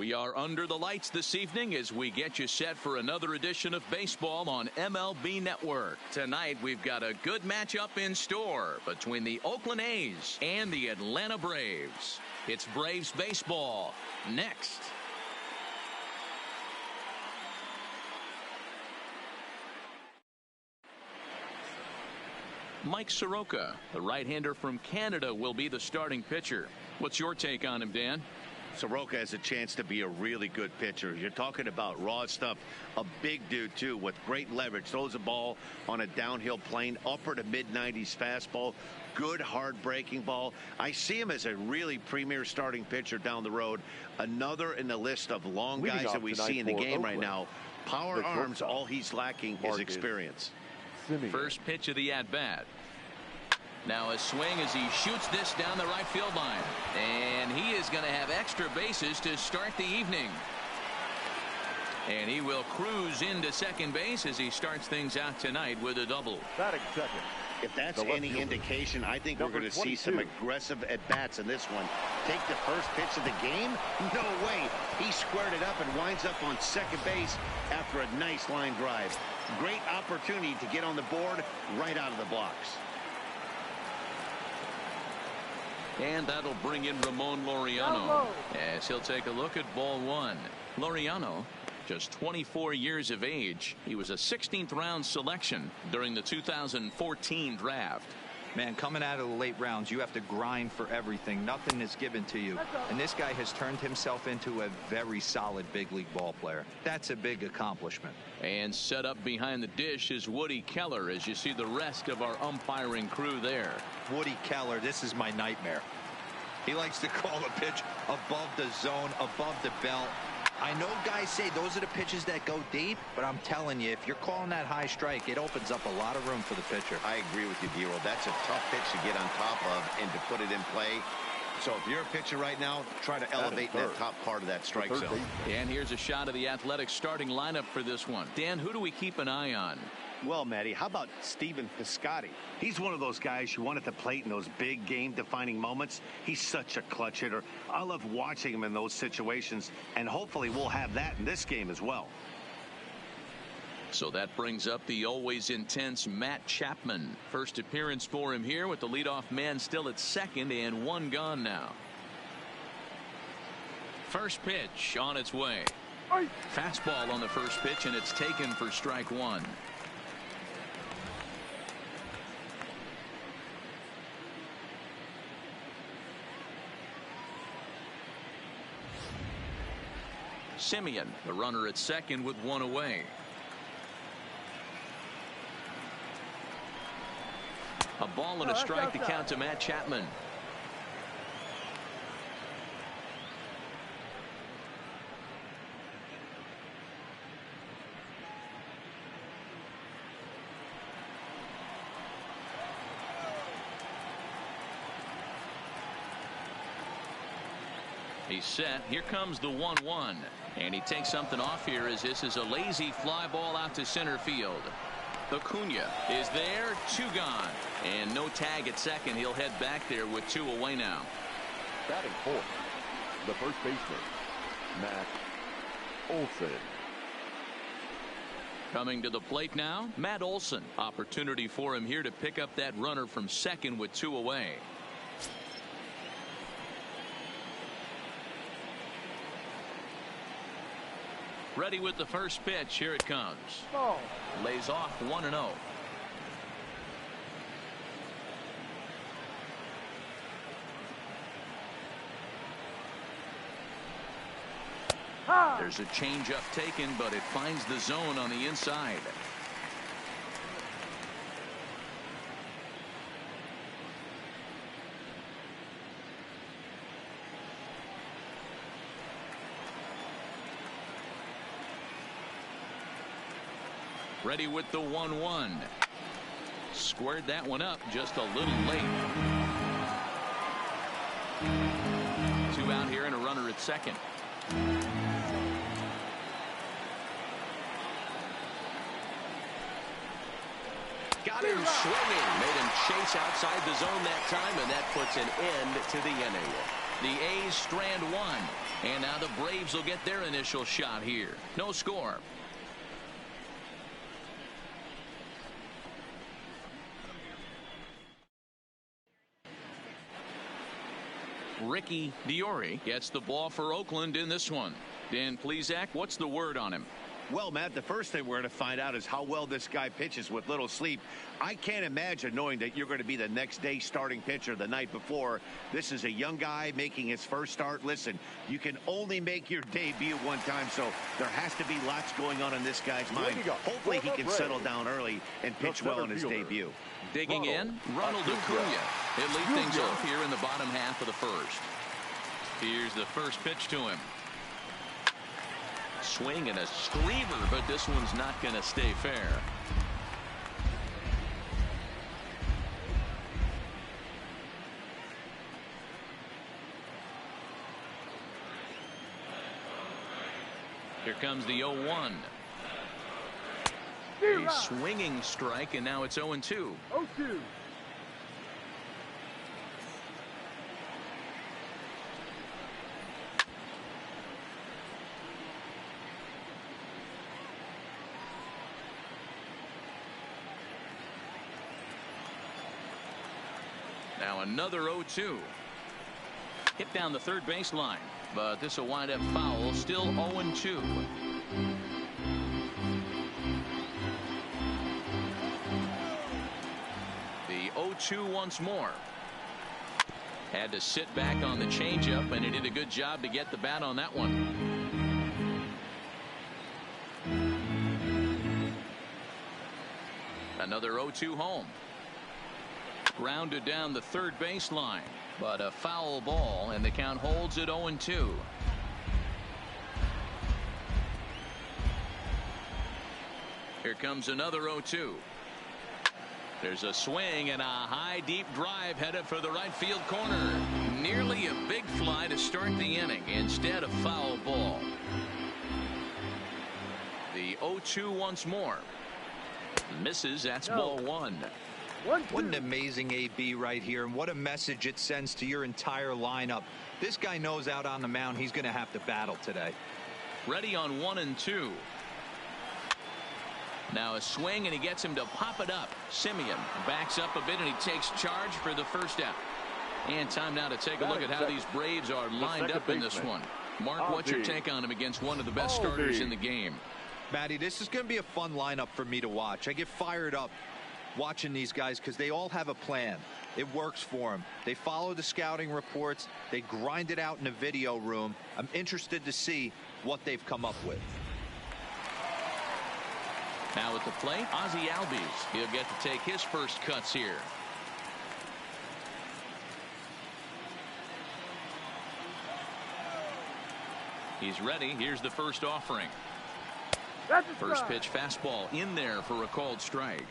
We are under the lights this evening as we get you set for another edition of baseball on MLB Network. Tonight we've got a good matchup in store between the Oakland A's and the Atlanta Braves. It's Braves baseball next. Mike Soroka, the right-hander from Canada, will be the starting pitcher. What's your take on him, Dan? Soroka has a chance to be a really good pitcher. You're talking about raw stuff. A big dude, too, with great leverage. Throws a ball on a downhill plane, upper to mid-90s fastball. Good, hard-breaking ball. I see him as a really premier starting pitcher down the road. Another in the list of long guys that we see in the game right now. Power arms, all he's lacking is experience. First pitch of the at-bat. Now a swing as he shoots this down the right field line. And he is going to have extra bases to start the evening. And he will cruise into second base as he starts things out tonight with a double. Batting second. If that's any indication, I think we're going to see some aggressive at-bats in this one. Take the first pitch of the game? No way. He squared it up and winds up on second base after a nice line drive. Great opportunity to get on the board right out of the blocks. And that'll bring in Ramon Laureano as he'll take a look at ball one. Laureano, just 24 years of age. He was a 16th round selection during the 2014 draft. Man, coming out of the late rounds, you have to grind for everything. Nothing is given to you. And this guy has turned himself into a very solid big league ball player. That's a big accomplishment. And set up behind the dish is Woody Keller as you see the rest of our umpiring crew there. Woody Keller, this is my nightmare. He likes to call a pitch above the zone, above the belt. I know guys say those are the pitches that go deep, but I'm telling you, if you're calling that high strike, it opens up a lot of room for the pitcher. I agree with you, Dero. That's a tough pitch to get on top of and to put it in play. So if you're a pitcher right now, try to elevate that top part of that strike zone. And here's a shot of the Athletics starting lineup for this one. Dan, who do we keep an eye on? Well, Matty, how about Stephen Piscotty? He's one of those guys you want at the plate in those big game-defining moments. He's such a clutch hitter. I love watching him in those situations, and hopefully we'll have that in this game as well. So that brings up the always intense Matt Chapman. First appearance for him here with the leadoff man still at second and one gone now. First pitch on its way. Fastball on the first pitch, and it's taken for strike one. Simeon, the runner at second with one away. A ball and a strike to count to Matt Chapman. He's set. Here comes the 1-1. And he takes something off here as this is a lazy fly ball out to center field. Acuna is there, two gone. And no tag at second. He'll head back there with two away now. Batting fourth, the first baseman, Matt Olson. Coming to the plate now, Matt Olson. Opportunity for him here to pick up that runner from second with two away. Ready with the first pitch. Here it comes. Ball. Lays off 1-0. There's a changeup taken, but it finds the zone on the inside. Ready with the 1-1. Squared that one up just a little late. Two out here and a runner at second. Got him swinging. Made him chase outside the zone that time, and that puts an end to the inning. The A's strand one. And now the Braves will get their initial shot here. No score. Ricky Diori gets the ball for Oakland in this one. Dan Plesac, what's the word on him? Well, Matt, the first thing we're going to find out is how well this guy pitches with little sleep. I can't imagine knowing that you're going to be the next day starting pitcher the night before. This is a young guy making his first start. Listen, you can only make your debut one time, so there has to be lots going on in this guy's mind. Hopefully he can settle down early and pitch well in his debut. Digging in, Ronald Acuna. He'll lead things off here in the bottom half of the first. Here's the first pitch to him. Swing and a screamer, but this one's not going to stay fair. Here comes the 0-1. A swinging strike, and now it's 0-2. 0-2. Now another 0-2. Hit down the third baseline, but this will wind up foul. Still 0-2. The 0-2 once more. Had to sit back on the changeup, and he did a good job to get the bat on that one. Another 0-2 home. Grounded down the third baseline, but a foul ball, and the count holds at 0-2. Here comes another 0-2. There's a swing and a high deep drive headed for the right field corner. Nearly a big fly to start the inning. Instead, a foul ball. The 0-2 once more. Misses. That's ball one. What an amazing AB right here, and what a message it sends to your entire lineup. This guy knows out on the mound he's going to have to battle today. Ready on 1 and 2. Now a swing, and he gets him to pop it up. Simeon backs up a bit, and he takes charge for the first out. And time now to take a look at how these Braves are lined up in this one. Mark, what's your take on him against one of the best starters in the game? Matty, this is going to be a fun lineup for me to watch. I get fired up watching these guys because they all have a plan. It works for them. They follow the scouting reports. They grind it out in the video room. I'm interested to see what they've come up with. Now at the plate, Ozzie Albies. He'll get to take his first cuts here. He's ready. Here's the first offering. First pitch fastball in there for a called strike.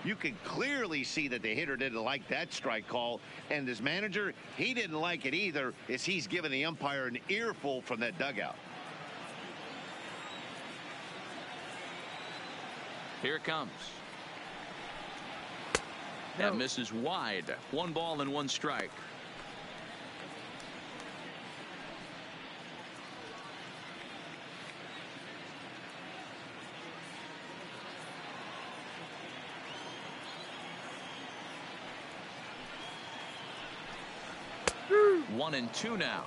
You can clearly see that the hitter didn't like that strike call, and his manager, he didn't like it either, as he's giving the umpire an earful from that dugout. Here it comes. That misses wide. 1 ball and 1 strike. One and 2 now.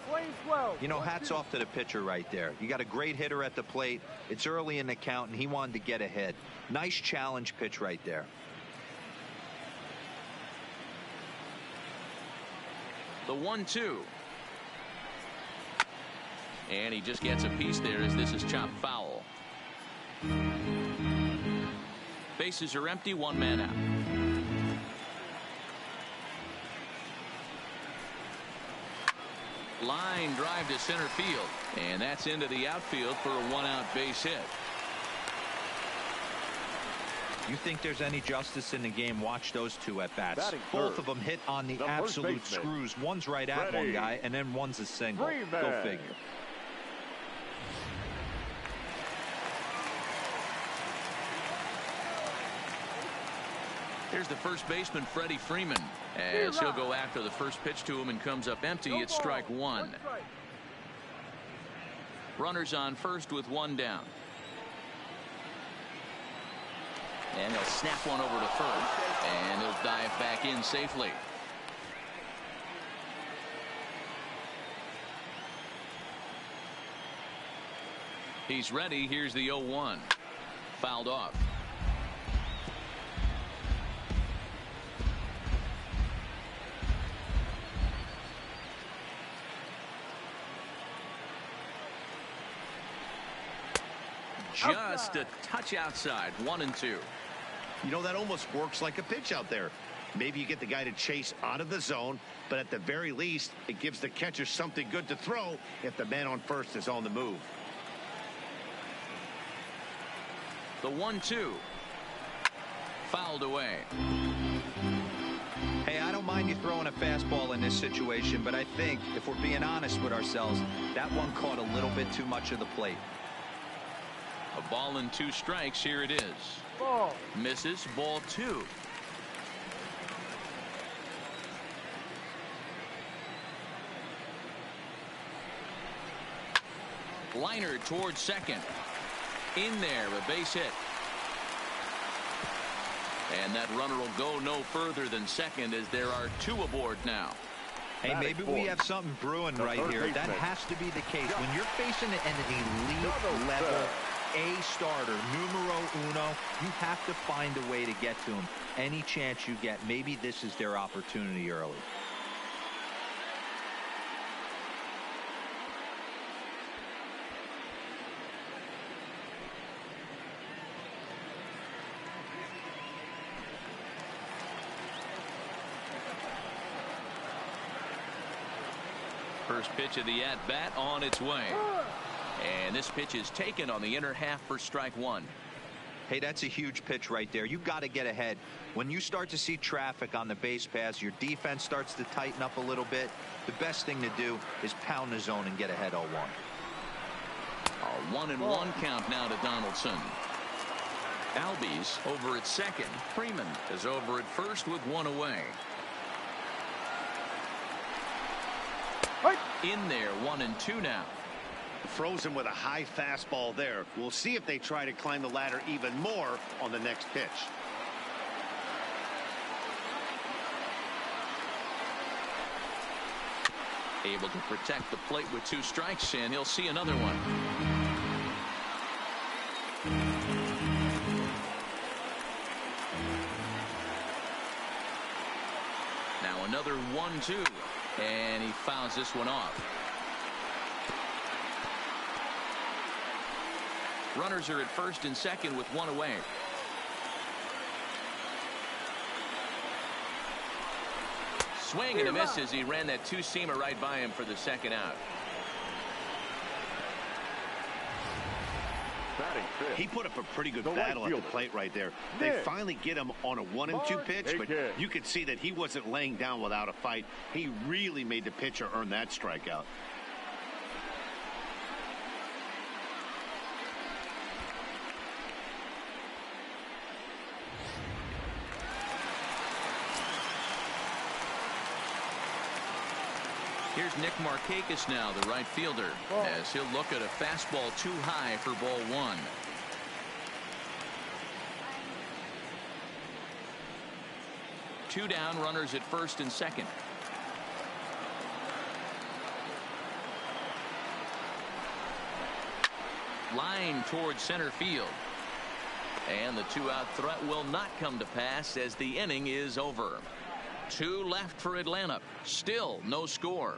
You know, hats off to the pitcher right there. You got a great hitter at the plate. It's early in the count, and he wanted to get ahead. Nice challenge pitch right there. The 1-2. And he just gets a piece there as this is chopped foul. Bases are empty, 1 man out. Line drive to center field, and that's into the outfield for a 1-out base hit. You think there's any justice in the game? Watch those two at bats. Both of them hit on the absolute screws. One's right at one guy, and then one's a single. Go figure. Here's the first baseman, Freddie Freeman, as he'll go after the first pitch to him and comes up empty. It's strike one. Runners on first with one down. And he'll snap one over to first, and he'll dive back in safely. He's ready. Here's the 0-1. Fouled off. Just a touch outside. 1-2. You know, that almost works like a pitch out there. Maybe you get the guy to chase out of the zone, but at the very least, it gives the catcher something good to throw if the man on first is on the move. The 1-2. Fouled away. Hey, I don't mind you throwing a fastball in this situation, but I think if we're being honest with ourselves, that one caught a little bit too much of the plate. A ball and 2 strikes. Here it is. Ball. Misses. Ball 2. Liner towards second. In there, a base hit. And that runner will go no further than second as there are 2 aboard now. Hey, maybe we have something brewing right here. That has to be the case. When you're facing an elite level A starter, numero uno, you have to find a way to get to him. Any chance you get, maybe this is their opportunity early. First pitch of the at-bat on its way. And this pitch is taken on the inner half for strike one. Hey, that's a huge pitch right there. You got to get ahead. When you start to see traffic on the base paths, your defense starts to tighten up a little bit. The best thing to do is pound the zone and get ahead 0-1. A 1-1 count now to Donaldson. Albies over at second. Freeman is over at first with 1 away. In there, 1-2 now. Frozen with a high fastball there. We'll see if they try to climb the ladder even more on the next pitch. Able to protect the plate with 2 strikes, and he'll see another one. Now another 1-2, and he fouls this one off. Runners are at first and second with 1 away. Swing and a miss as he ran that 2-seamer right by him for the second out. He put up a pretty good battle at the plate right there. They finally get him on a 1-2 pitch, but you could see that he wasn't laying down without a fight. He really made the pitcher earn that strikeout. Here's Nick Markakis now, the right fielder, as he'll look at a fastball too high for ball 1. Two down, runners at first and second. Line towards center field. And the 2-out threat will not come to pass as the inning is over. 2 left for Atlanta. Still no score.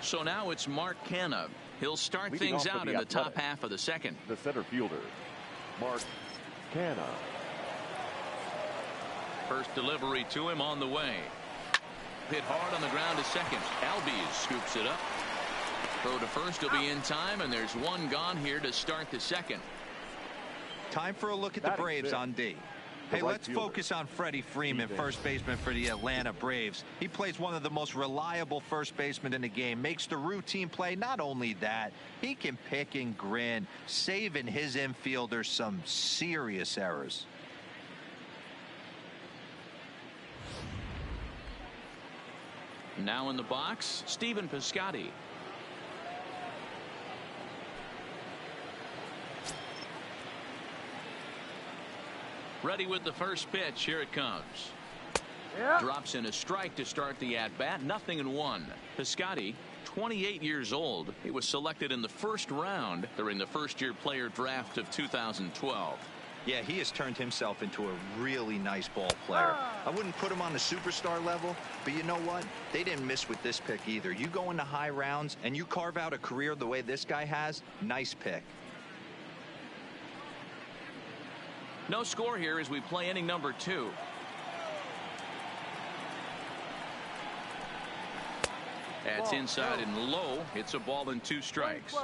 So now it's Mark Canha. He'll start things out in the top half of the second. The center fielder, Mark Canha. First delivery to him on the way. Hit hard on the ground to second. Albies scoops it up. Throw to first will be in time, and there's 1 gone here to start the second. Time for a look at the Braves on D. The Hey, right let's fielder. focus on Freddie Freeman, first baseman for the Atlanta Braves. He plays one of the most reliable first basemen in the game, makes the routine play. Not only that, he can pick and grin, saving his infielders some serious errors. Now in the box, Stephen Piscotty. Ready with the first pitch. Here it comes. Drops in a strike to start the at-bat. 0-1. Piscotty, 28 years old. He was selected in the first round during the first-year player draft of 2012. Yeah, he has turned himself into a really nice ball player. I wouldn't put him on the superstar level, but you know what? They didn't miss with this pick either. You go into high rounds and you carve out a career the way this guy has, nice pick. No score here as we play inning number 2. That's inside and low. It's a ball and 2 strikes.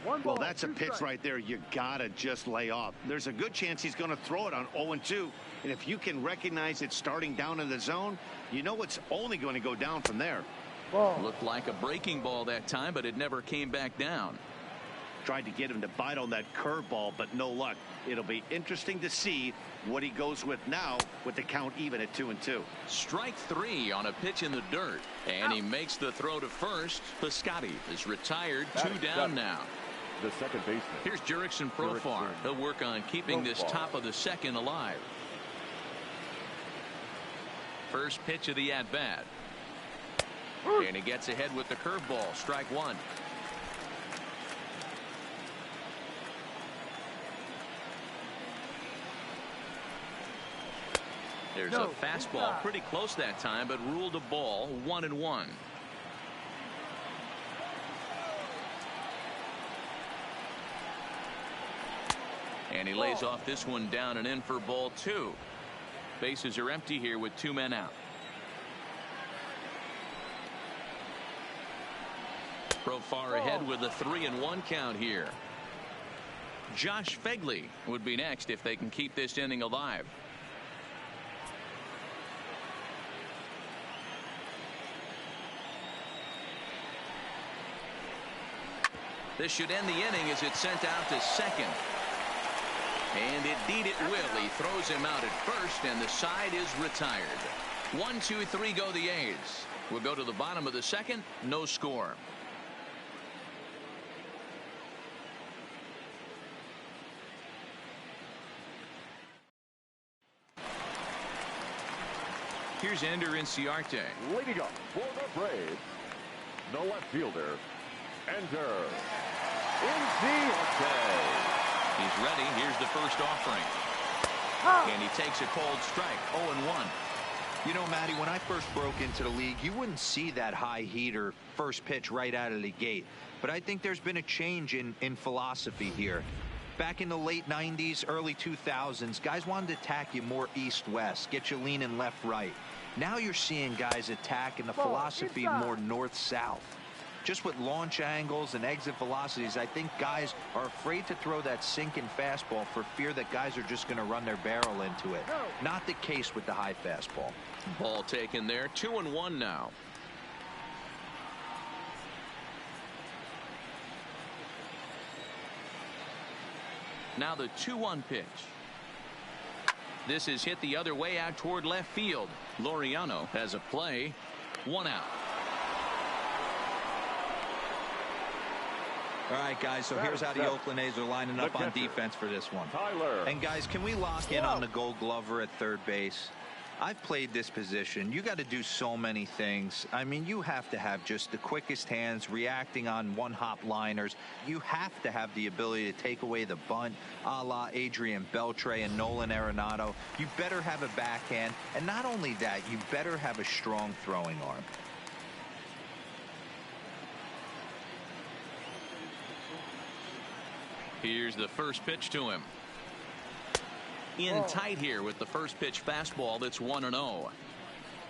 Well, that's a pitch right there you gotta just lay off. There's a good chance he's going to throw it on 0-2, and if you can recognize it starting down in the zone, you know it's only going to go down from there. Looked like a breaking ball that time, but it never came back down. Tried to get him to bite on that curveball, but no luck. It'll be interesting to see what he goes with now with the count even at 2-2. Strike 3 on a pitch in the dirt, and he makes the throw to first. Piscotty is retired. 2 down now. The second baseman. Here's Jurickson Profar. He'll work on keeping this top of the second alive. First pitch of the at-bat. And he gets ahead with the curveball. Strike 1. There's a fastball pretty close that time, but ruled a ball. 1-1. And he lays off this one down and in for ball 2. Bases are empty here with 2 men out. Profar ahead with a 3-1 count here. Josh Fegley would be next if they can keep this inning alive. This should end the inning as it's sent out to second. And indeed it will. He throws him out at first, and the side is retired. 1, 2, 3 go the A's. We'll go to the bottom of the second. No score. Here's Ender Inciarte. Leading up for the Braves, the left fielder, Ender Inciarte. He's ready. Here's the first offering. And he takes a cold strike. 0-1. You know, Matty, when I first broke into the league, you wouldn't see that high heater first pitch right out of the gate. But I think there's been a change in philosophy here. Back in the late 90s, early 2000s, guys wanted to attack you more east-west, get you leaning left-right. Now you're seeing guys attack in the philosophy more north-south. Just with launch angles and exit velocities, I think guys are afraid to throw that sinking fastball for fear that guys are just going to run their barrel into it. Not the case with the high fastball. Ball taken there. 2-1 now. Now the 2-1 pitch. This is hit the other way out toward left field. Laureano has a play. 1 out. All right, guys, so here's how the Oakland A's are lining up on defense for this one. Tyler. And, guys, can we lock in on the Gold Glover at third base? I've played this position. You got to do so many things. I mean, you have to have just the quickest hands, reacting on one-hop liners. You have to have the ability to take away the bunt, a la Adrian Beltre and Nolan Arenado. You better have a backhand. And not only that, you better have a strong throwing arm. Here's the first pitch to him. In tight here with the first pitch fastball that's 1-0.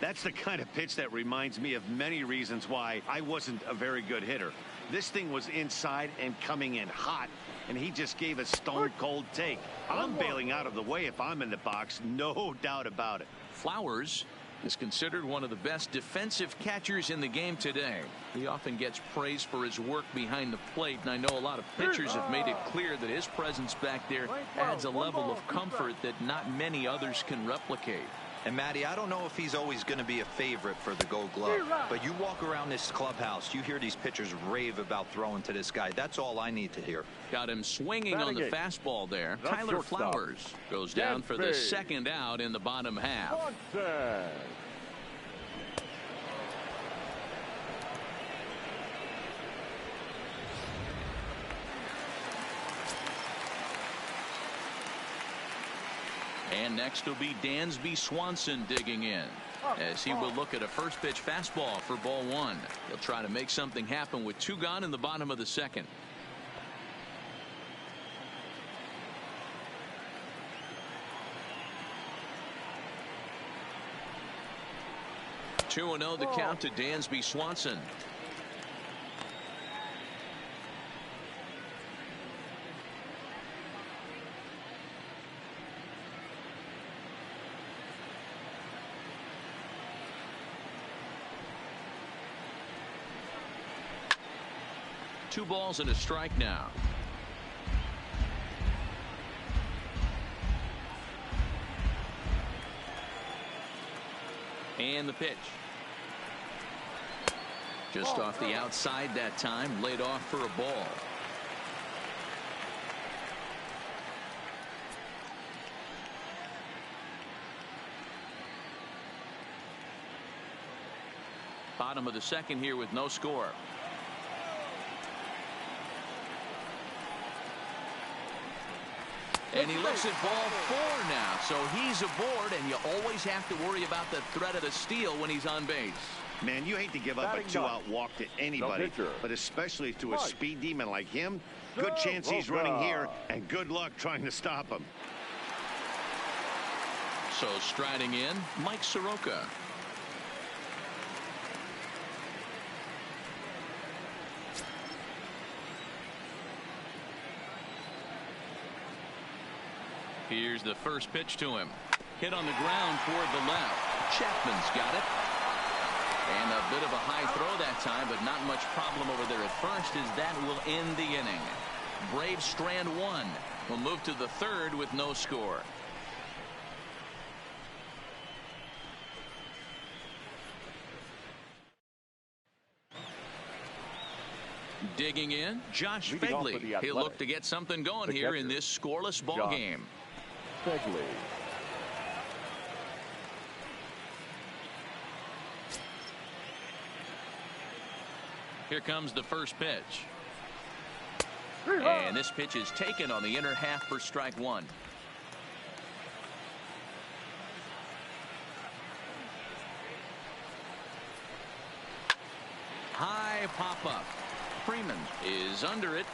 That's the kind of pitch that reminds me of many reasons why I wasn't a very good hitter. This thing was inside and coming in hot, and he just gave a stone-cold take. I'm bailing out of the way if I'm in the box, no doubt about it. Flowers is considered one of the best defensive catchers in the game today. He often gets praised for his work behind the plate, and I know a lot of pitchers have made it clear that his presence back there adds a level of comfort that not many others can replicate. And Matty, I don't know if he's always going to be a favorite for the Gold Glove, but you walk around this clubhouse, you hear these pitchers rave about throwing to this guy. That's all I need to hear. Got him swinging on the fastball there. Tyler Flowers goes down for the second out in the bottom half. And next will be Dansby Swanson digging in, as he will look at a first pitch fastball for ball one. He'll try to make something happen with two gone in the bottom of the second. Two and 0 the count to Dansby Swanson. Two balls and a strike now. And the pitch. Just off the outside that time, laid off for a ball. Bottom of the second here with no score. And he looks at ball four now, so he's aboard, and you always have to worry about the threat of the steal when he's on base. Man, you hate to give up a two-out walk to anybody, but especially to a speed demon like him. Good chance he's running here, and good luck trying to stop him. So striding in, Mike Soroka. Here's the first pitch to him. Hit on the ground toward the left. Chapman's got it. And a bit of a high throw that time, but not much problem over there at first, as that will end the inning. Braves strand one. Will move to the third with no score. Digging in, Josh Fegley. He'll look to get something going here in this scoreless ball game. Fegley. Here comes the first pitch. And this pitch is taken on the inner half for strike one. High pop-up. Freeman is under it,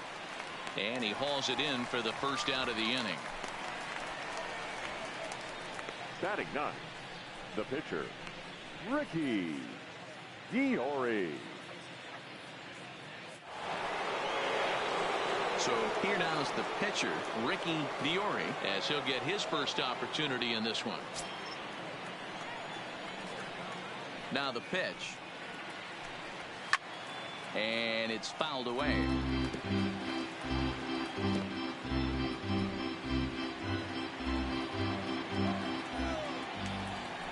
and he hauls it in for the first out of the inning. Batting ninth, the pitcher, Ricky Diori. So here now is the pitcher, Ricky Diori, as he'll get his first opportunity in this one. Now the pitch. And it's fouled away.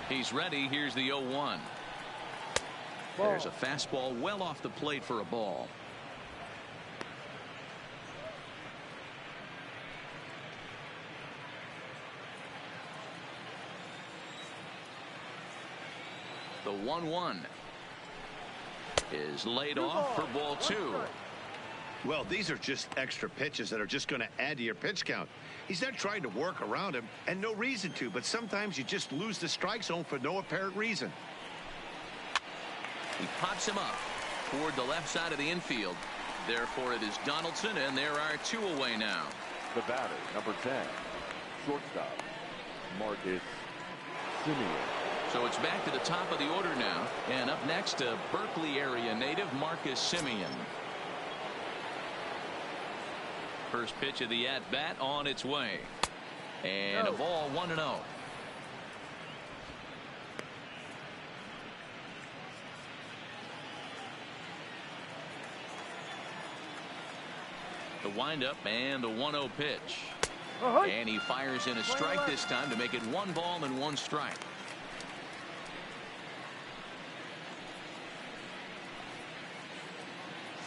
He's ready. Here's the 0-1. There's a fastball well off the plate for a ball. The 1-1 is laid off for ball two. Well, these are just extra pitches that are just going to add to your pitch count. He's not trying to work around him, and no reason to, but sometimes you just lose the strike zone for no apparent reason. He pops him up toward the left side of the infield. Therefore, it is Donaldson, and there are two away now. The batter, number 10, shortstop, Marcus Semien. So it's back to the top of the order now, and up next to Berkeley area native Marcus Semien. first pitch of the at-bat on its way. And a ball, 1-0. The windup and the 1-0 pitch. And he fires in a strike this time to make it 1 ball and 1 strike.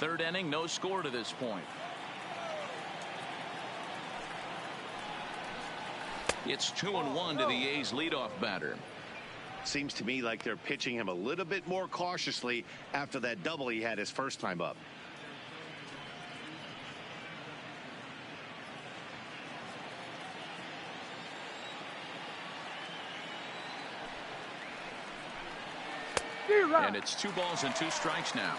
Third inning, no score to this point. It's 2-1 to the A's leadoff batter. Seems to me like they're pitching him a little bit more cautiously after that double he had his first time up. And it's 2 balls and 2 strikes now.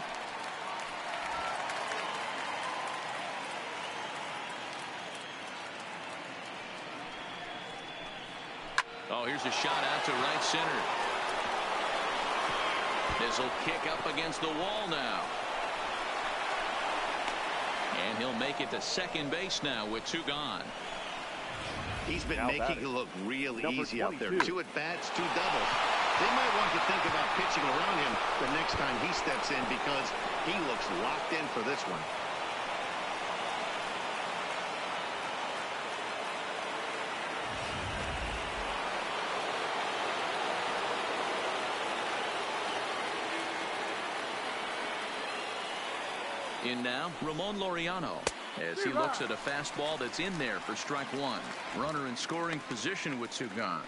Oh, here's a shot out to right center. This will kick up against the wall now. And he'll make it to second base now with 2 gone. He's been making it look real easy out there. 2 at-bats, 2 doubles. They might want to think about pitching around him the next time he steps in because he looks locked in for this one. In now, Ramon Laureano, as he looks at a fastball that's in there for strike 1. Runner in scoring position with 2 gone.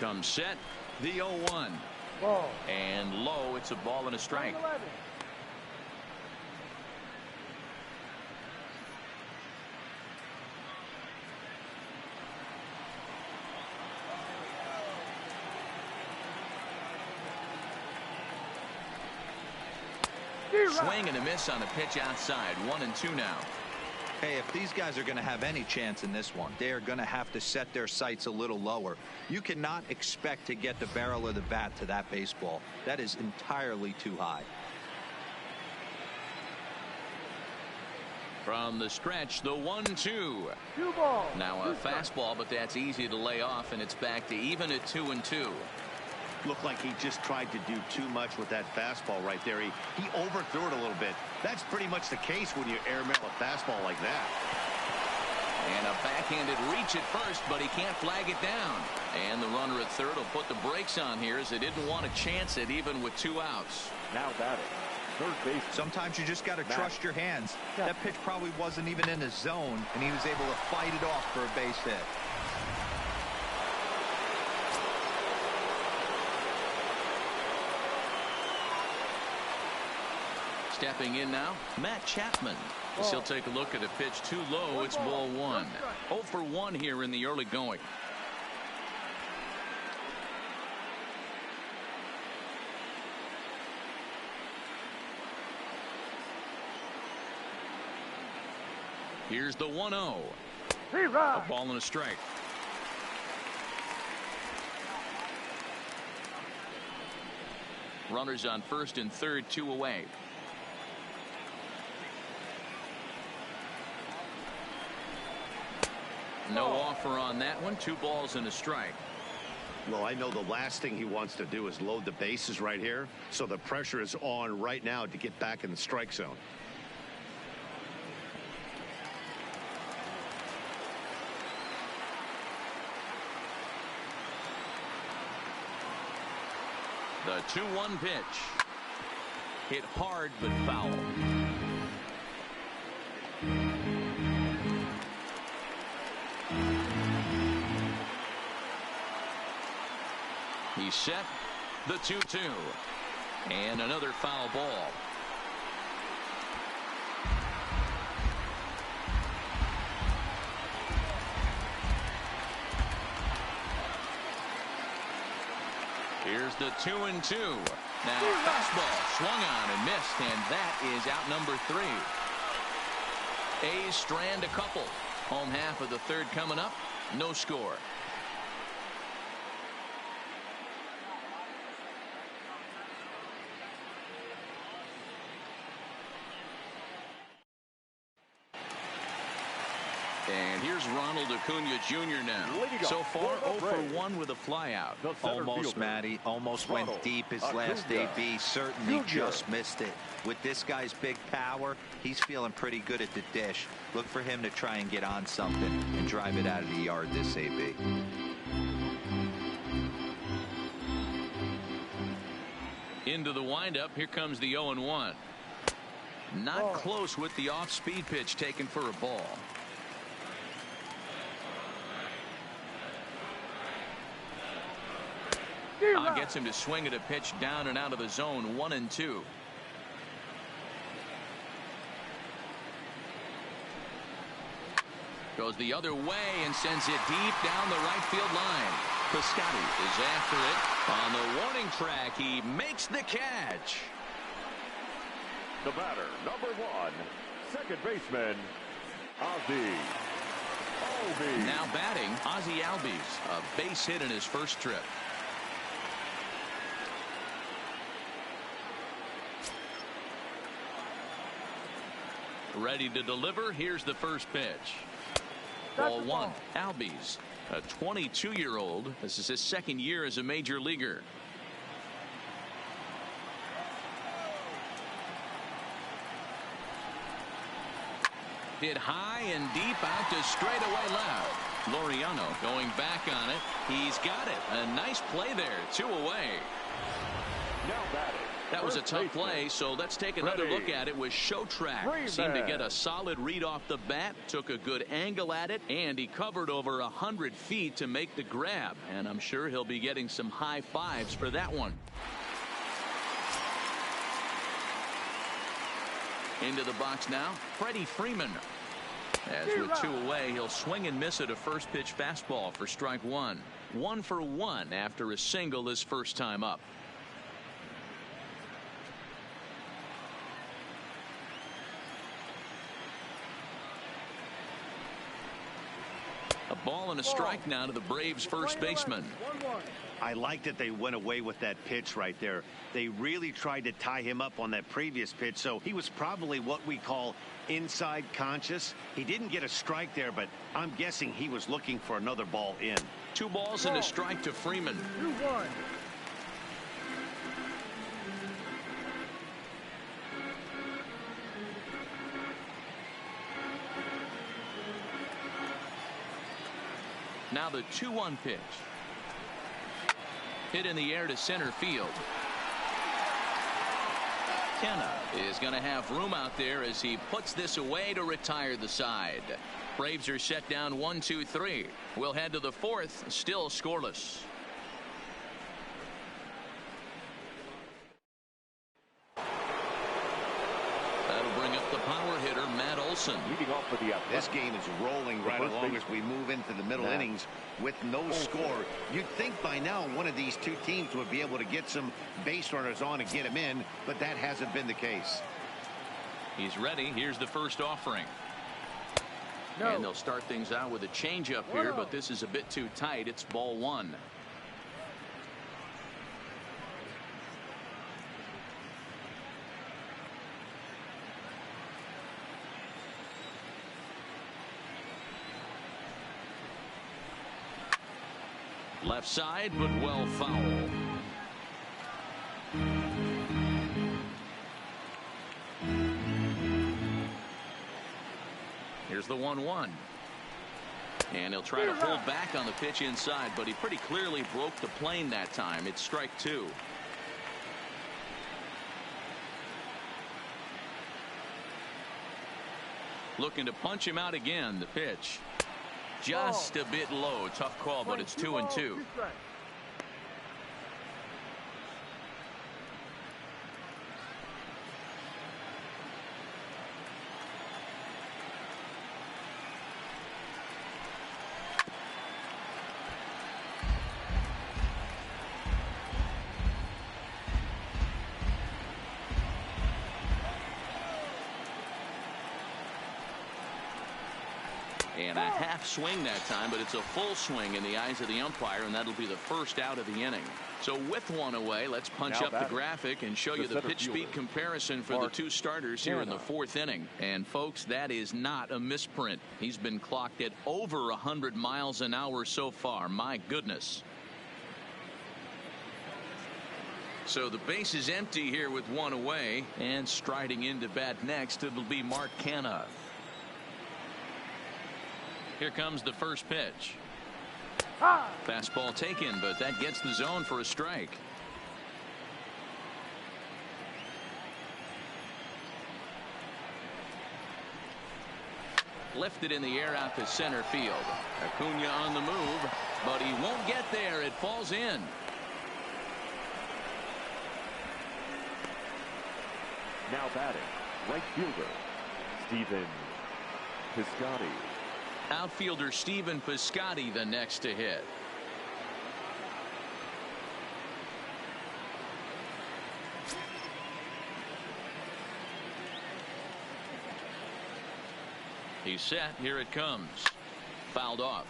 Comes set, the 0-1. And low, it's a ball and a strike. Swing and a miss on a pitch outside. 1-2 now. Hey, if these guys are going to have any chance in this one, they are going to have to set their sights a little lower. You cannot expect to get the barrel of the bat to that baseball. That is entirely too high. From the stretch, the 1-2. Now a fastball, but that's easy to lay off, and it's back to even at 2-2. Looked like he just tried to do too much with that fastball right there. He overthrew it a little bit. That's pretty much the case when you airmail a fastball like that. And a backhanded reach at first, but he can't flag it down. And the runner at third will put the brakes on here as they didn't want to chance it even with 2 outs. Now batting, third base. Sometimes you just got to trust your hands. That pitch probably wasn't even in his zone, and he was able to fight it off for a base hit. Stepping in now, Matt Chapman. As he'll take a look at a pitch too low. It's ball 1. 0 for 1 here in the early going. Here's the 1-0. A ball and a strike. Runners on first and third, 2 away. No offer on that one. 2 balls and a strike. Well, I know the last thing he wants to do is load the bases right here. So the pressure is on right now to get back in the strike zone. The 2-1 pitch. Hit hard but foul. He's set. The 2-2. And another foul ball. Here's the 2-2. Now fastball swung on and missed, and that is out number 3. A's strand a couple. Home half of the third coming up. No score. And here's Ronald Acuna Jr. now. So far 0 for 1 with a flyout. Almost, Matty. Almost went deep his last AB. Certainly just missed it. With this guy's big power, he's feeling pretty good at the dish. Look for him to try and get on something and drive it out of the yard this AB. Into the windup. Here comes the 0-1. Not close with the off-speed pitch taken for a ball. Gets him to swing at a pitch down and out of the zone. 1-2. Goes the other way and sends it deep down the right field line. Piscotty is after it. On the warning track, he makes the catch. The batter, number 1, second baseman, Ozzie Albies. Now batting, Ozzie Albies. A base hit in his first trip. Ready to deliver. Here's the first pitch. Ball 1. Albies, a 22-year-old. This is his second year as a major leaguer. Hit high and deep out to straightaway left. Laureano going back on it. He's got it. A nice play there. 2 away. Now batting. That was a tough play, so let's take another look at it with show track. Seemed to get a solid read off the bat, took a good angle at it, and he covered over 100 feet to make the grab. And I'm sure he'll be getting some high fives for that one. Into the box now, Freddie Freeman. As with 2 away, he'll swing and miss at a first pitch fastball for strike 1. 1 for 1 after a single his first time up. A ball and a strike now to the Braves first baseman. I like that they went away with that pitch right there. They really tried to tie him up on that previous pitch, so he was probably what we call inside conscious. He didn't get a strike there, but I'm guessing he was looking for another ball in. 2 balls and a strike to Freeman. 2-1. Now the 2-1 pitch. Hit in the air to center field. Kenna is going to have room out there as he puts this away to retire the side. Braves are set down 1-2-3. We'll head to the 4th, still scoreless. That'll bring up the power hitter, Matt Olson. Leading off for the This game is rolling right along as we move into the middle innings with no score. You'd think by now one of these 2 teams would be able to get some base runners on and get him in, but that hasn't been the case. He's ready. Here's the first offering. And they'll start things out with a changeup here, but this is a bit too tight. It's ball 1. Left side, but well foul. Here's the 1-1. And he'll try to hold back on the pitch inside, but he pretty clearly broke the plane that time. It's strike 2. Looking to punch him out again. The pitch. Just a bit low. Tough call, but it's 2-2. And a half swing that time, but it's a full swing in the eyes of the umpire, and that'll be the first out of the inning. So with one away, let's punch up the graphic and show you the pitch speed comparison for the two starters here in the fourth inning. And folks, that is not a misprint. He's been clocked at over 100 miles an hour so far. My goodness. So the base is empty here with one away, and striding into bat next, it'll be Mark Canha. Here comes the first pitch. Fastball taken, but that gets the zone for a strike. Lifted in the air out to center field. Acuna on the move, but he won't get there. It falls in. Now batting, right fielder, Stephen Piscotty. Outfielder Stephen Piscotty the next to hit. He's set. Here it comes. Fouled off.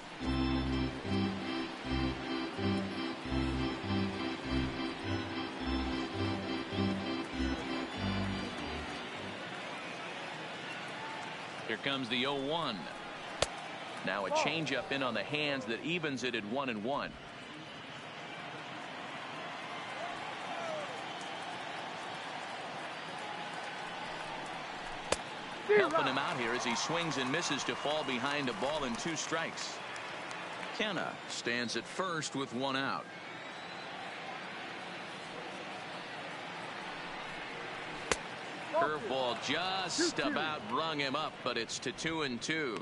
Here comes the 0-1. Now a changeup in on the hands that evens it at 1-1. Helping him out here as he swings and misses to fall behind a ball and 2 strikes. Canha stands at first with 1 out. Curveball just about rung him up, but it's to 2-2.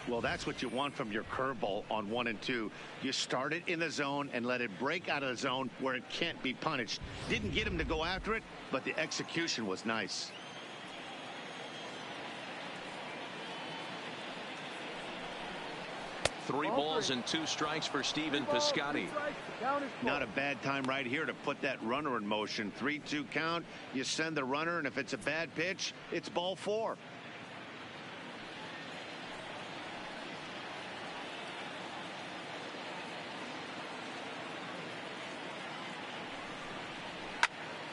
Well, that's what you want from your curveball on 1 and 2. You start it in the zone and let it break out of the zone where it can't be punished. Didn't get him to go after it, but the execution was nice. Three balls and 2 strikes for Stephen Piscotty. Not a bad time right here to put that runner in motion. 3-2 count. You send the runner, and if it's a bad pitch, it's ball 4.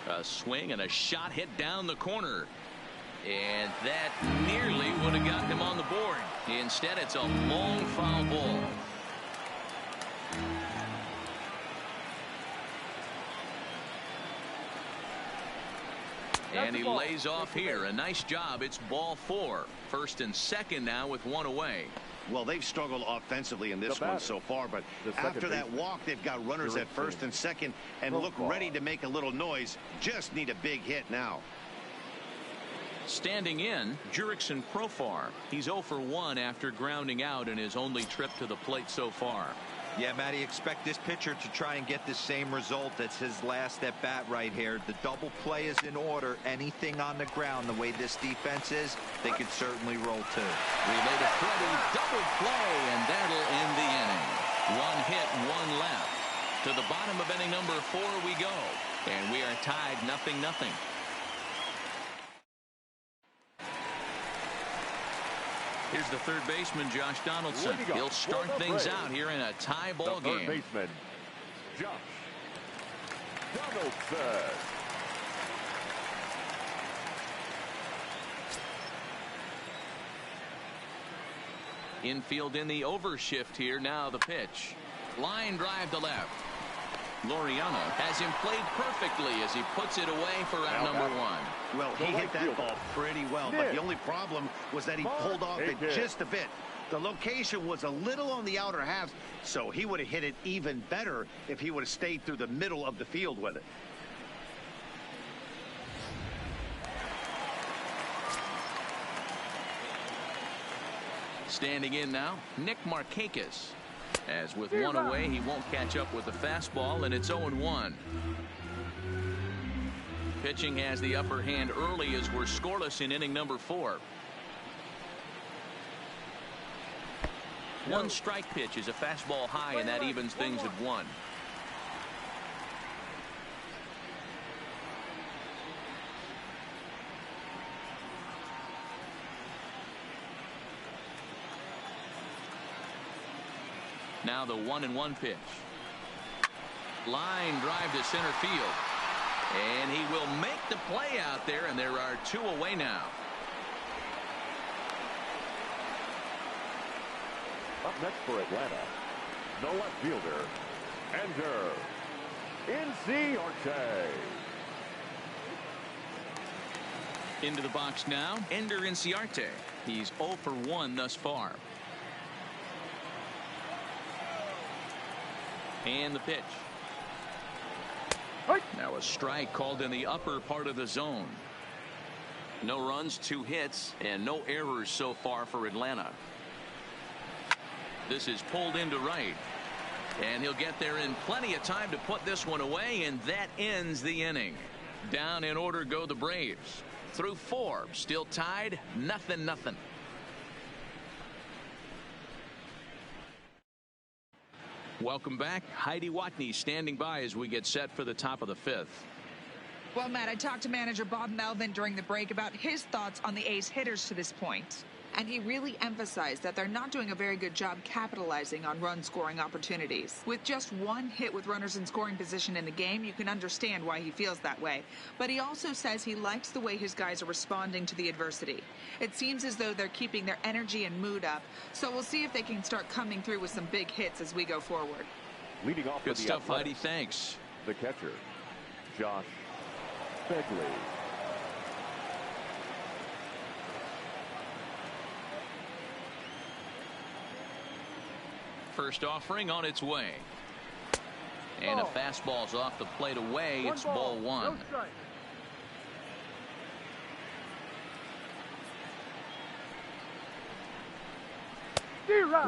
A swing and a shot hit down the corner. And that nearly would have gotten him on the board. Instead, it's a long foul ball. And he lays off here. A nice job. It's ball 4. First and second now with 1 away. Well, they've struggled offensively in this one so far, but after that walk, they've got runners at first and second and look ready to make a little noise. Just need a big hit now. Standing in, Jurickson Profar. He's 0 for 1 after grounding out in his only trip to the plate so far. Yeah, Matty, expect this pitcher to try and get the same result. That's his last at bat right here. The double play is in order. Anything on the ground, the way this defense is, they could certainly roll 2. Relay to Freddie, double play, and that'll end the inning. 1 hit, 1 left. To the bottom of inning number 4 we go, and we are tied 0-0. Here's the third baseman, Josh Donaldson. He'll start things out here in a tie ball game. Third baseman, Josh Donaldson. Infield in the overshift here. Now the pitch. Line drive to left. Laureano has him played perfectly as he puts it away for out number 1. Well, he hit that ball pretty well, but the only problem was that he pulled off it just a bit. The location was a little on the outer half, so he would have hit it even better if he would have stayed through the middle of the field with it. Standing in now, Nick Markakis. As with 1 away, he won't catch up with the fastball, and it's 0-1. Pitching has the upper hand early as we're scoreless in inning number 4. 1 strike pitch is a fastball high, and that evens things at 1. Now the 1-1 pitch. Line drive to center field. And he will make the play out there, and there are 2 away now. Up next for Atlanta, no left fielder, Ender Inciarte. Into the box now, Ender Inciarte. He's 0 for 1 thus far. And the pitch. Now a strike called in the upper part of the zone. No runs, 2 hits, and no errors so far for Atlanta. This is pulled into right. And he'll get there in plenty of time to put this one away, and that ends the inning. Down in order go the Braves. Through 4, still tied, 0-0. Welcome back. Heidi Watney standing by as we get set for the top of the 5th. Well, Matt, I talked to manager Bob Melvin during the break about his thoughts on the A's hitters to this point. And he really emphasized that they're not doing a very good job capitalizing on run-scoring opportunities. With just 1 hit with runners in scoring position in the game, you can understand why he feels that way. But he also says he likes the way his guys are responding to the adversity. It seems as though they're keeping their energy and mood up. So we'll see if they can start coming through with some big hits as we go forward. Leading off Good for the stuff, Heidi. Athletics, Thanks. the catcher, Josh Begley. First offering on its way. And a fastball's off the plate away. It's ball 1.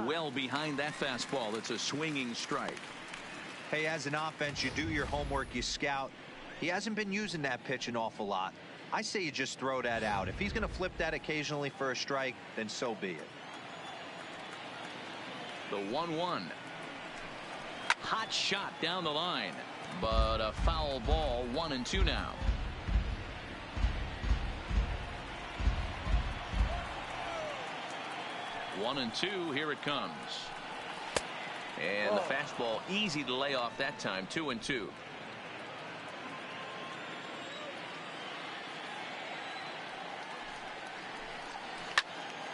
Well behind that fastball. It's a swinging strike. Hey, as an offense, you do your homework, you scout. He hasn't been using that pitch an awful lot. I say you just throw that out. If he's going to flip that occasionally for a strike, then so be it. The 1-1. Hot shot down the line, but a foul ball. 1-2 now. One and two. Here it comes. And the fastball easy to lay off that time. 2-2.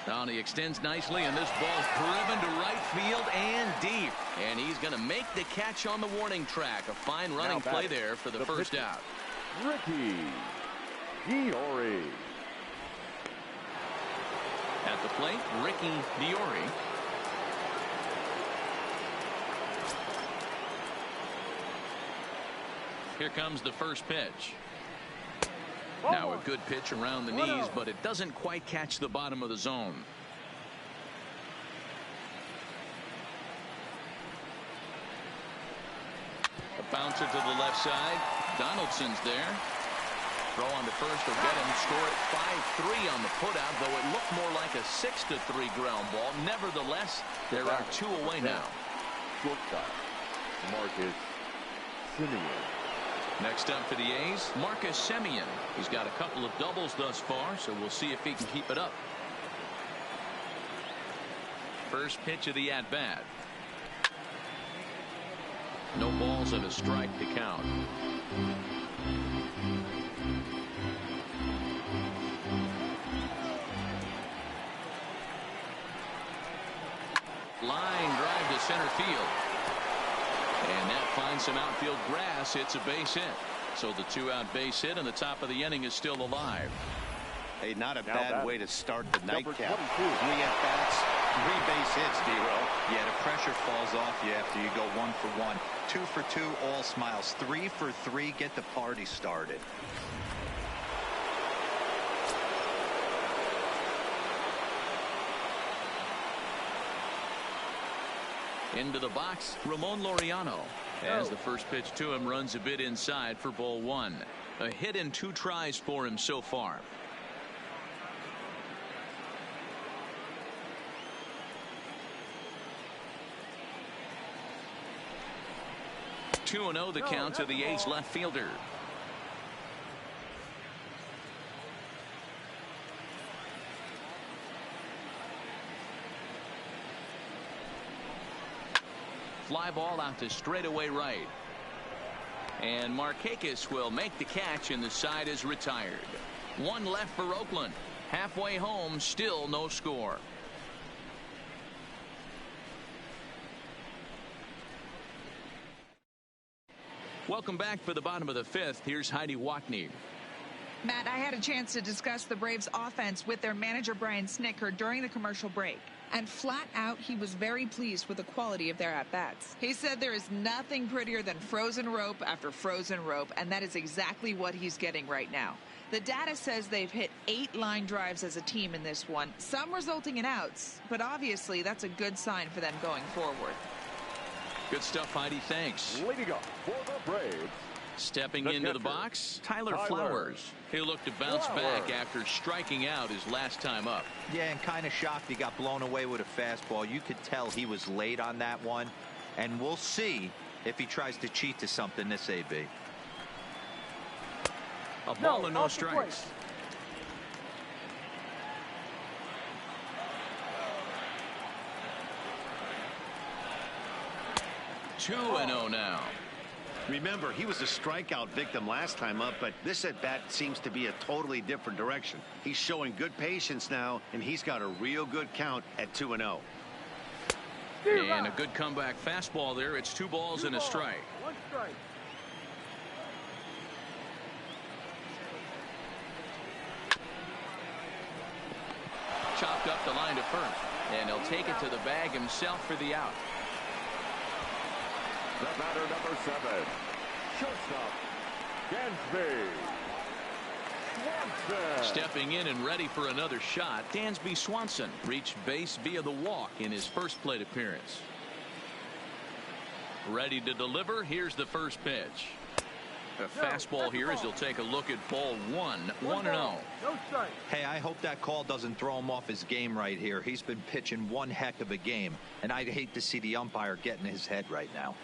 Now he extends nicely, and this ball's driven to right field and deep. And he's going to make the catch on the warning track. A fine running play there for the first out. Ricky Diori. At the plate, Ricky Diori. Here comes the first pitch. Now a good pitch around the knees, but it doesn't quite catch the bottom of the zone. A bouncer to the left side. Donaldson's there. Throw on to first will get him. Score at 5-3 on the putout, though it looked more like a 6-3 ground ball. Nevertheless, there are two away now. Shortstop Marcus Simeon. Next up for the A's, Marcus Semien. He's got a couple of doubles thus far, so we'll see if he can keep it up. First pitch of the at-bat. No balls and a strike to count. Line drive to center field. And that finds some outfield grass. It's a base hit. So the 2-out base hit and the top of the inning is still alive. Hey, not a bad way to start the nightcap. 3 at-bats, 3 base hits, D-Row. Yeah, the pressure falls off you after you go 1 for 1. 2 for 2, all smiles. 3 for 3, get the party started. Into the box, Ramon Laureano. As the first pitch to him runs a bit inside for ball 1. A hit and 2 tries for him so far. Two 2-0 the count to the A's left fielder. fly ball out to straightaway right. And Markakis will make the catch, and the side is retired. One left for Oakland. Halfway home, still no score. Welcome back for the bottom of the fifth. Here's Heidi Watney. Matt, I had a chance to discuss the Braves offense with their manager Brian Snitker during the commercial break. And flat out, he was very pleased with the quality of their at-bats. He said there is nothing prettier than frozen rope after frozen rope, and that is exactly what he's getting right now. The data says they've hit 8 line drives as a team in this one, some resulting in outs, but obviously that's a good sign for them going forward. Good stuff, Heidi. Thanks. Leading up for the Braves. Stepping into the box, Tyler Flowers. He'll look to bounce back after striking out his last time up. Yeah, and kind of shocked he got blown away with a fastball. You could tell he was late on that one. And we'll see if he tries to cheat to something this AB. A ball and no strikes. Two and 0 now. Remember, he was a strikeout victim last time up, but this at bat seems to be a totally different direction. He's showing good patience now, and he's got a real good count at 2 and 0. And a good comeback fastball there. It's 2 balls and a strike. 1 strike. Chopped up the line to first, and he'll take it to the bag himself for the out. The batter, number 7, shortstop, Dansby Swanson. Stepping in and ready for another shot, Dansby Swanson reached base via the walk in his first plate appearance. Ready to deliver. Here's the first pitch. A fastball here as he'll take a look at ball 1. 1-0. No strike. Hey, I hope that call doesn't throw him off his game right here. He's been pitching one heck of a game, and I'd hate to see the umpire get in his head right now.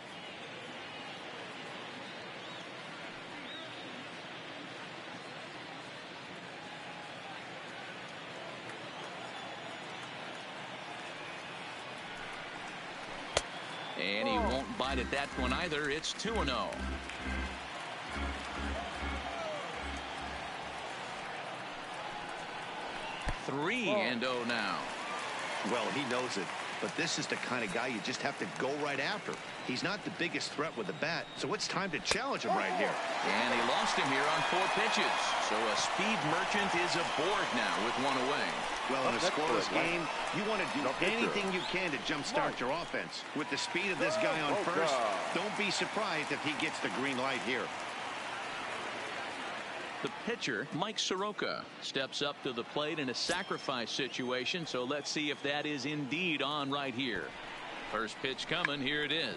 And he won't bite at that one either. It's 2-0. Three and 0 now. Well, he knows it, but this is the kind of guy you just have to go right after. He's not the biggest threat with the bat, so it's time to challenge him right here. And he lost him here on 4 pitches. So a speed merchant is aboard now with 1 away. Well, in a scoreless game, you want to do anything you can to jumpstart your offense. With the speed of this guy on first, don't be surprised if he gets the green light here. The pitcher, Mike Soroka, steps up to the plate in a sacrifice situation, so let's see if that is indeed on right here. First pitch coming. Here it is.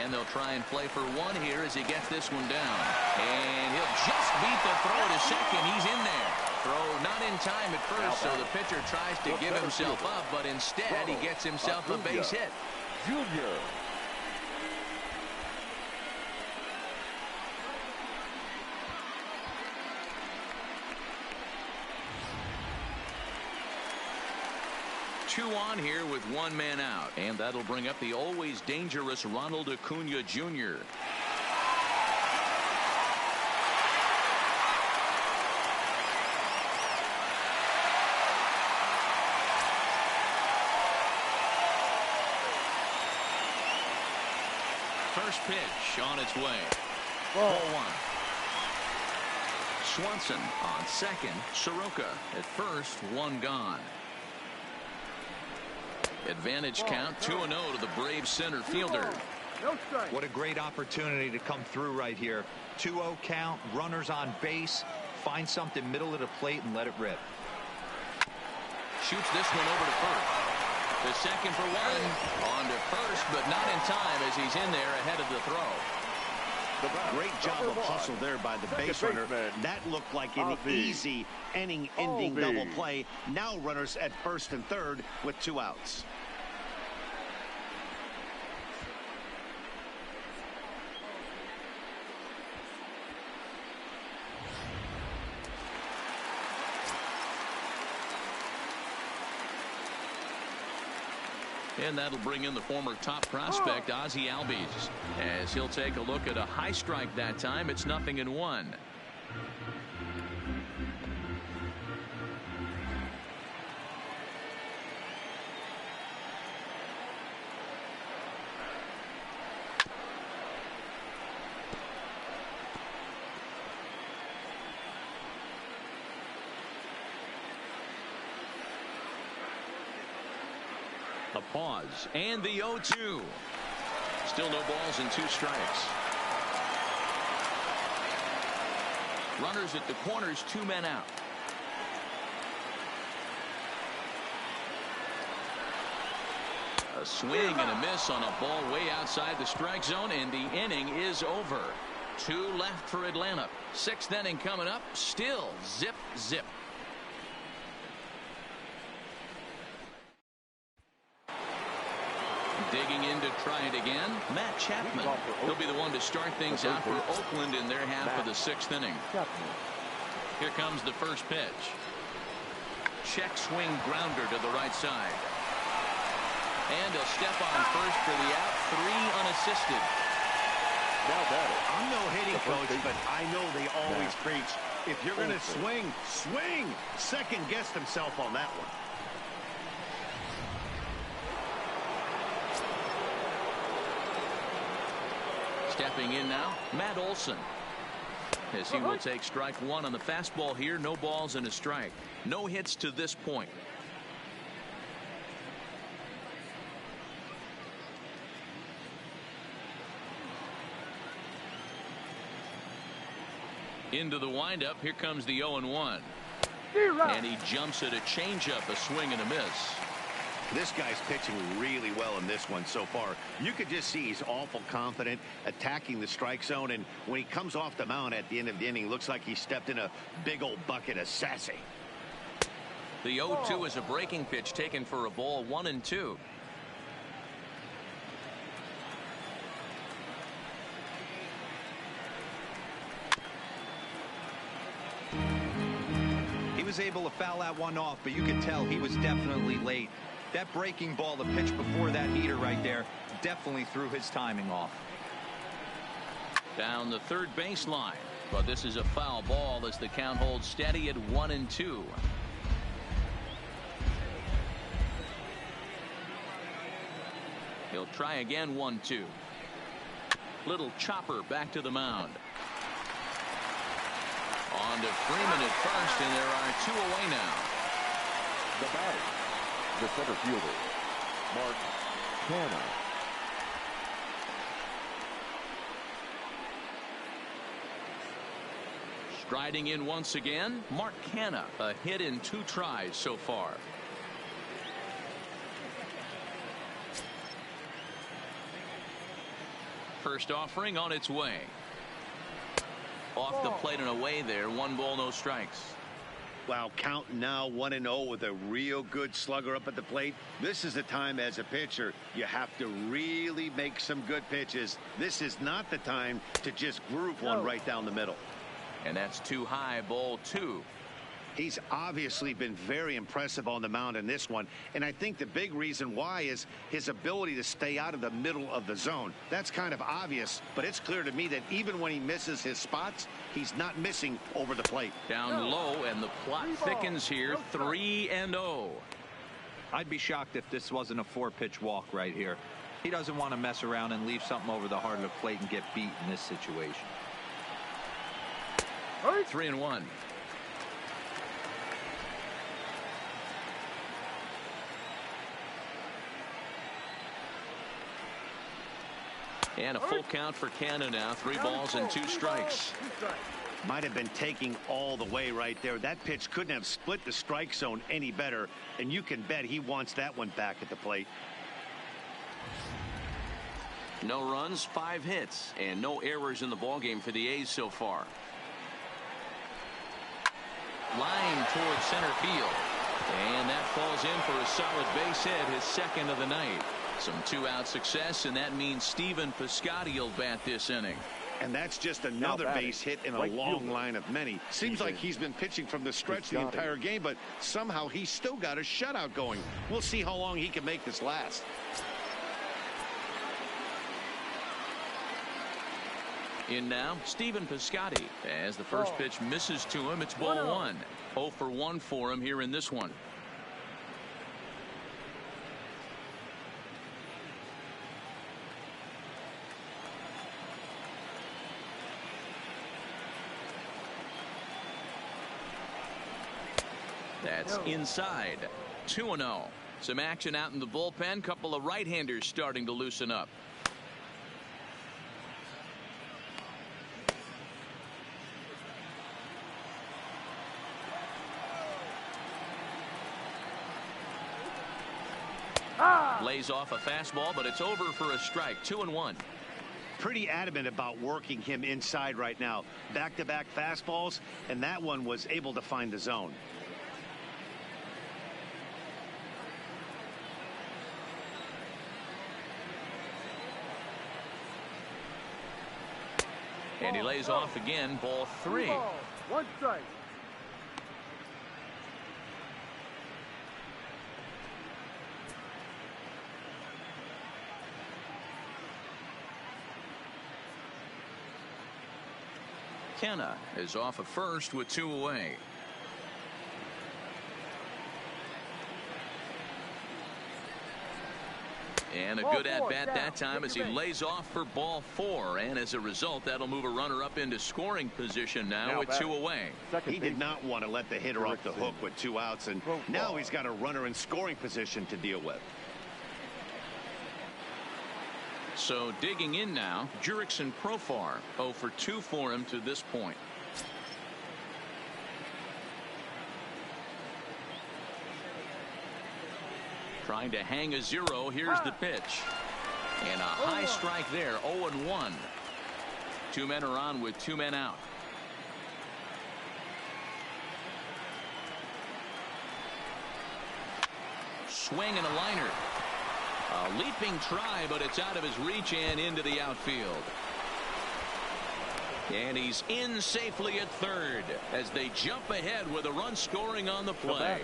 And they'll try and play for 1 here as he gets this one down. And he'll just beat the throw to second. He's in there. Throw not in time at first, so the pitcher tries to give himself up, but instead he gets himself a base hit. Junior. Two on here with 1 man out, and that'll bring up the always dangerous Ronald Acuna Jr. First pitch on its way. Ball 1. Swanson on second. Soroka at first. 1 gone. Advantage count 2-0 to the Braves center fielder. What a great opportunity to come through right here. 2-0 count, runners on base. Find something middle of the plate and let it rip. Shoots this one over to first. The second for 1. On to first, but not in time as he's in there ahead of the throw. Great job of hustle there by the base runner. That looked like an easy inning-ending double play. Now runners at first and third with 2 outs. And that'll bring in the former top prospect, Ozzie Albies, as he'll take a look at a high strike that time. It's 0-1. A pause and the 0-2. Still no balls and 2 strikes. Runners at the corners, 2 men out. A swing and a miss on a ball way outside the strike zone, and the inning is over. 2 left for Atlanta. 6th inning coming up. Still zip zip. Digging in to try it again, Matt Chapman. He'll be the one to start things out for Oakland in their half of the 6th inning. Here comes the first pitch. Check swing grounder to the right side. And a step on first for the out. 3 unassisted. I'm no hitting coach, but I know they always preach, if you're going to swing, swing. Second guessed himself on that one. Stepping in now, Matt Olson, as he will take strike 1 on the fastball here. No balls and a strike. No hits to this point. Into the windup. Here comes the 0-1. And he jumps at a changeup, a swing and a miss. This guy's pitching really well in this one so far. You could just see he's awful confident, attacking the strike zone, and when he comes off the mound at the end of the inning, looks like he stepped in a big old bucket of sassy. The 0-2 is a breaking pitch taken for a ball. 1-2. He was able to foul that one off, but you could tell he was definitely late. That breaking ball, the pitch before that heater right there, definitely threw his timing off. Down the third baseline, but this is a foul ball as the count holds steady at 1-2. He'll try again. 1-2. Little chopper back to the mound. On to Freeman at first, and there are 2 away now. The batter, the center fielder, Mark Canha. Striding in once again, Mark Canha, a hit in 2 tries so far. First offering on its way. Off the plate and away there. 1 ball, no strikes. Wow, count now 1-0 with a real good slugger up at the plate. This is the time as a pitcher you have to really make some good pitches. This is not the time to just groove one right down the middle. And that's too high. Ball 2. He's obviously been very impressive on the mound in this one, and I think the big reason why is his ability to stay out of the middle of the zone. That's kind of obvious, but it's clear to me that even when he misses his spots, he's not missing over the plate. Down low, and the plot thickens here. 3-0. I'd be shocked if this wasn't a 4-pitch walk right here. He doesn't want to mess around and leave something over the heart of the plate and get beat in this situation. 3-1. And a full count for Canha now. 3 balls and 2 strikes. Might have been taking all the way right there. That pitch couldn't have split the strike zone any better, and you can bet he wants that one back at the plate. No runs, 5 hits, and no errors in the ballgame for the A's so far. Line towards center field. And that falls in for a solid base hit, his 2nd of the night. Some 2-out success, and that means Stephen Piscotty will bat this inning. And that's just another base hit in a long line of many. Seems like he's been pitching from the stretch the entire game, but somehow he's still got a shutout going. We'll see how long he can make this last. In now, Stephen Piscotty. As the first pitch misses to him, it's ball one. 0 for 1 for him here in this one. That's inside. 2-0. Some action out in the bullpen. Couple of right-handers starting to loosen up. Lays off a fastball, but it's over for a strike. 2-1. Pretty adamant about working him inside right now. Back-to-back fastballs, and that one was able to find the zone. And he lays off again. Ball 3. 1 strike. Kenna is off at first with 2 away. And a good at-bat that time as he lays off for ball 4. And as a result, that'll move a runner up into scoring position now with 2 away. He did not want to let the hitter off the hook with 2 outs, and now he's got a runner in scoring position to deal with. So digging in now, Jurickson Profar. 0 for 2 for him to this point. Trying to hang a 0. Here's the pitch. And a high strike there. 0-1. 2 men are on with 2 men out. Swing and a liner. A leaping try, but it's out of his reach and into the outfield. And he's in safely at third as they jump ahead with a run scoring on the play.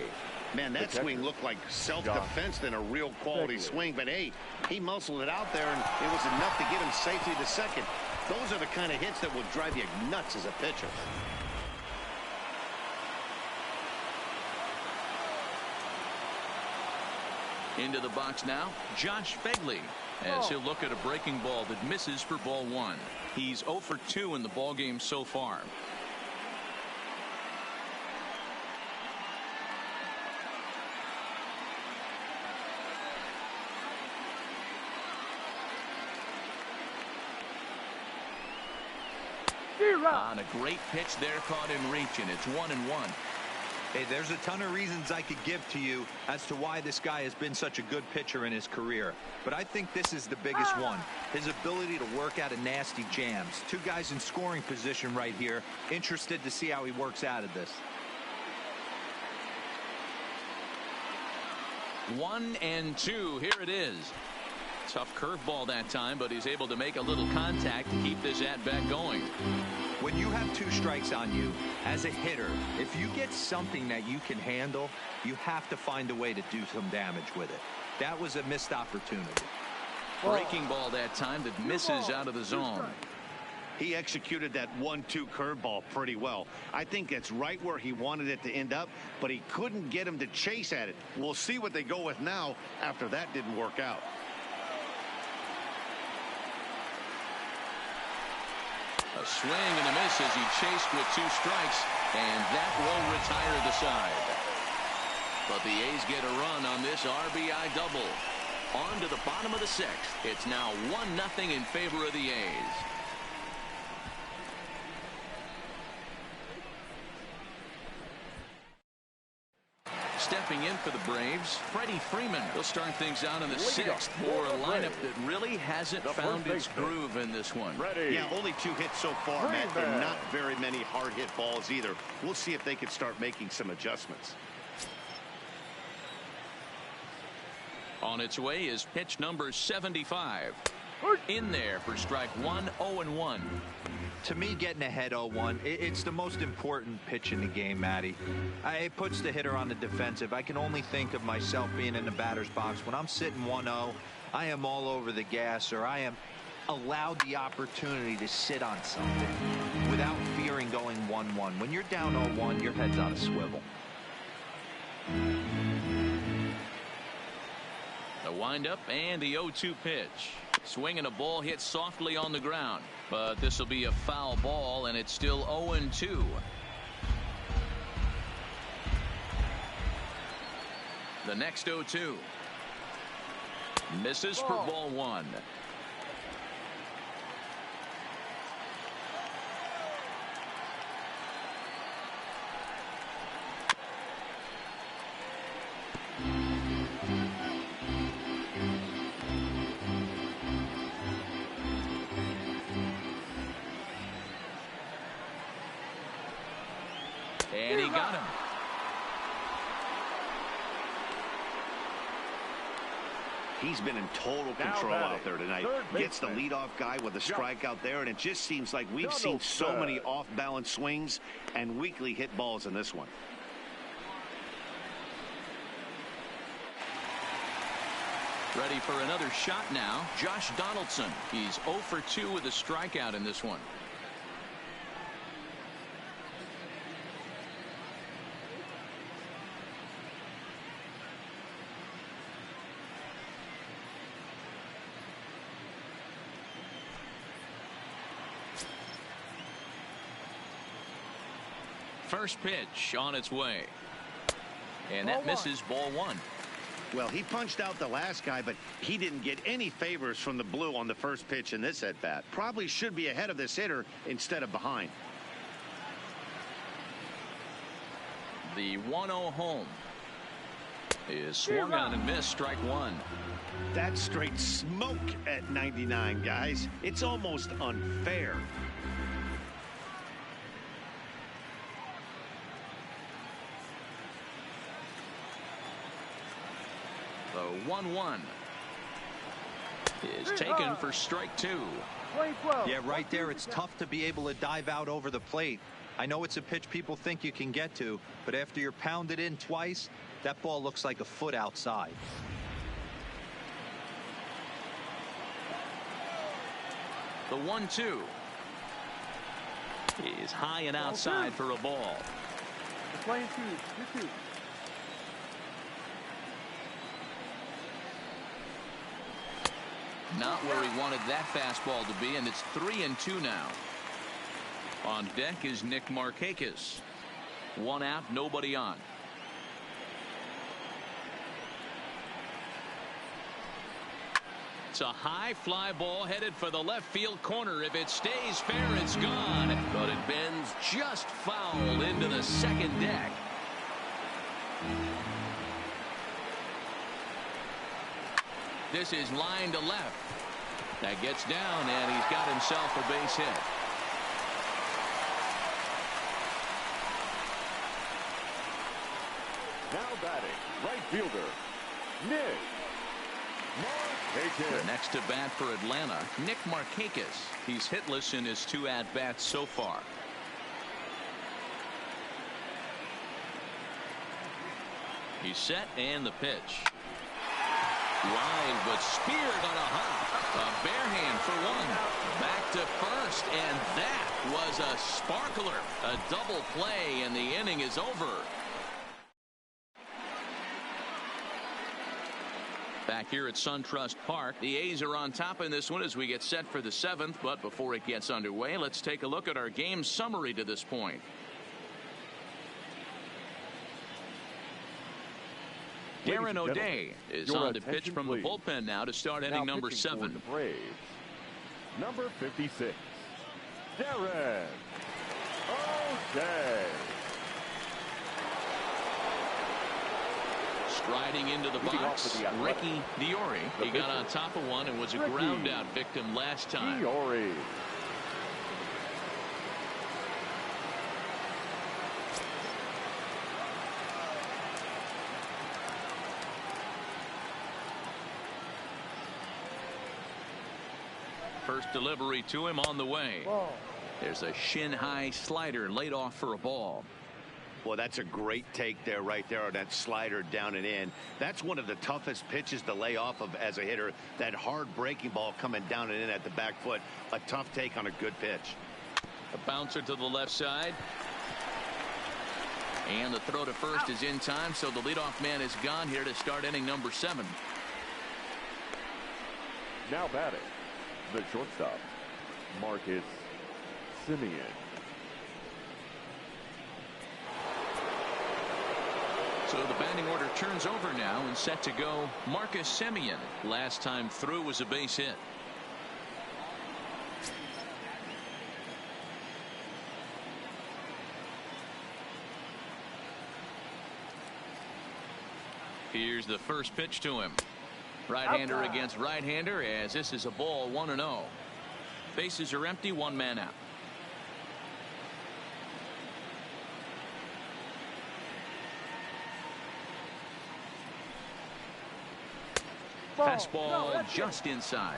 Man, that swing looked like self-defense than a real quality swing. But, hey, he muscled it out there, and it was enough to get him safely to second. Those are the kind of hits that will drive you nuts as a pitcher. Into the box now, Josh Begley, as he'll look at a breaking ball that misses for ball 1. He's 0 for 2 in the ballgame so far. On a great pitch there, caught in reach, and it's 1-1. Hey, there's a ton of reasons I could give to you as to why this guy has been such a good pitcher in his career. But I think this is the biggest one. His ability to work out of nasty jams. 2 guys in scoring position right here. Interested to see how he works out of this. 1-2. Here it is. Tough curveball that time, but he's able to make a little contact to keep this at-bat going. When you have 2 strikes on you, as a hitter, if you get something that you can handle, you have to find a way to do some damage with it. That was a missed opportunity. Breaking ball that time that misses out of the zone. He executed that 1-2 curveball pretty well. I think that's right where he wanted it to end up, but he couldn't get him to chase at it. We'll see what they go with now after that didn't work out. A swing and a miss as he chased with 2 strikes, and that will retire the side. But the A's get a run on this RBI double. On to the bottom of the 6th. It's now 1-0 in favor of the A's. Stepping in for the Braves, Freddie Freeman. He'll start things out in the 6th for a lineup that really hasn't found its groove in this one. Yeah, only 2 hits so far, Matt, and not very many hard hit balls either. We'll see if they can start making some adjustments. On its way is pitch number 75. In there for strike one, 0-1. To me, getting ahead 0-1, it's the most important pitch in the game, Matty. It puts the hitter on the defensive. I can only think of myself being in the batter's box. When I'm sitting 1-0, I am all over the gas, or I am allowed the opportunity to sit on something without fearing going 1-1. When you're down 0-1, your head's on a swivel. The windup and the 0-2 pitch. Swinging a ball hit softly on the ground, but this will be a foul ball, and it's still 0-2. The next 0-2 misses for ball one. And he got him. He's been in total control out there tonight. Gets the leadoff guy with a strikeout there, and it just seems like we've seen so many off-balance swings and weakly hit balls in this one. Ready for another shot now. Josh Donaldson. He's 0 for 2 with a strikeout in this one. First pitch on its way. And that misses ball one. Well, he punched out the last guy, but he didn't get any favors from the blue on the first pitch in this at-bat. Probably should be ahead of this hitter instead of behind. The 1-0 home is swung on and missed, strike one. That's straight smoke at 99, guys. It's almost unfair. The 1-1 is taken for strike two. Yeah, right there. It's tough to be able to dive out over the plate. I know it's a pitch people think you can get to, but after you're pounded in twice, that ball looks like a foot outside. The 1-2 is high and outside for a ball. Playing two. Not where he wanted that fastball to be, and it's 3-2 now. On deck is Nick Markakis. One out, nobody on. It's a high fly ball headed for the left field corner. If it stays fair, it's gone. But it bends just foul into the second deck. This is line to left. That gets down, and he's got himself a base hit. Now batting, right fielder, Nick Markakis. The next to bat for Atlanta, Nick Markakis. He's hitless in his 2 at-bats so far. He's set, and the pitch. Wide, but speared on a hop. A bare hand for one. Back to first, and that was a sparkler. A double play, and the inning is over. Back here at SunTrust Park, the A's are on top in this one as we get set for the 7th. But before it gets underway, let's take a look at our game summary to this point. Darren O'Day is on to pitch from the bullpen now to start inning number 7. Number 56, Darren O'Day. Striding into the box, Ricky Diori. He got on top of one and was a ground out victim last time. Diori. First delivery to him on the way. There's a shin-high slider laid off for a ball. Well, that's a great take there, right there on that slider down and in. That's one of the toughest pitches to lay off of as a hitter. That hard breaking ball coming down and in at the back foot. A tough take on a good pitch. A bouncer to the left side. And the throw to first is in time, so the leadoff man is gone here to start inning number 7. Now batting, the shortstop, Marcus Semien. So the batting order turns over now and set to go Marcus Semien. Last time through was a base hit. Here's the first pitch to him. Right-hander against right-hander, as this is a ball, 1-0. Bases are empty, 1 man out. Fastball just inside.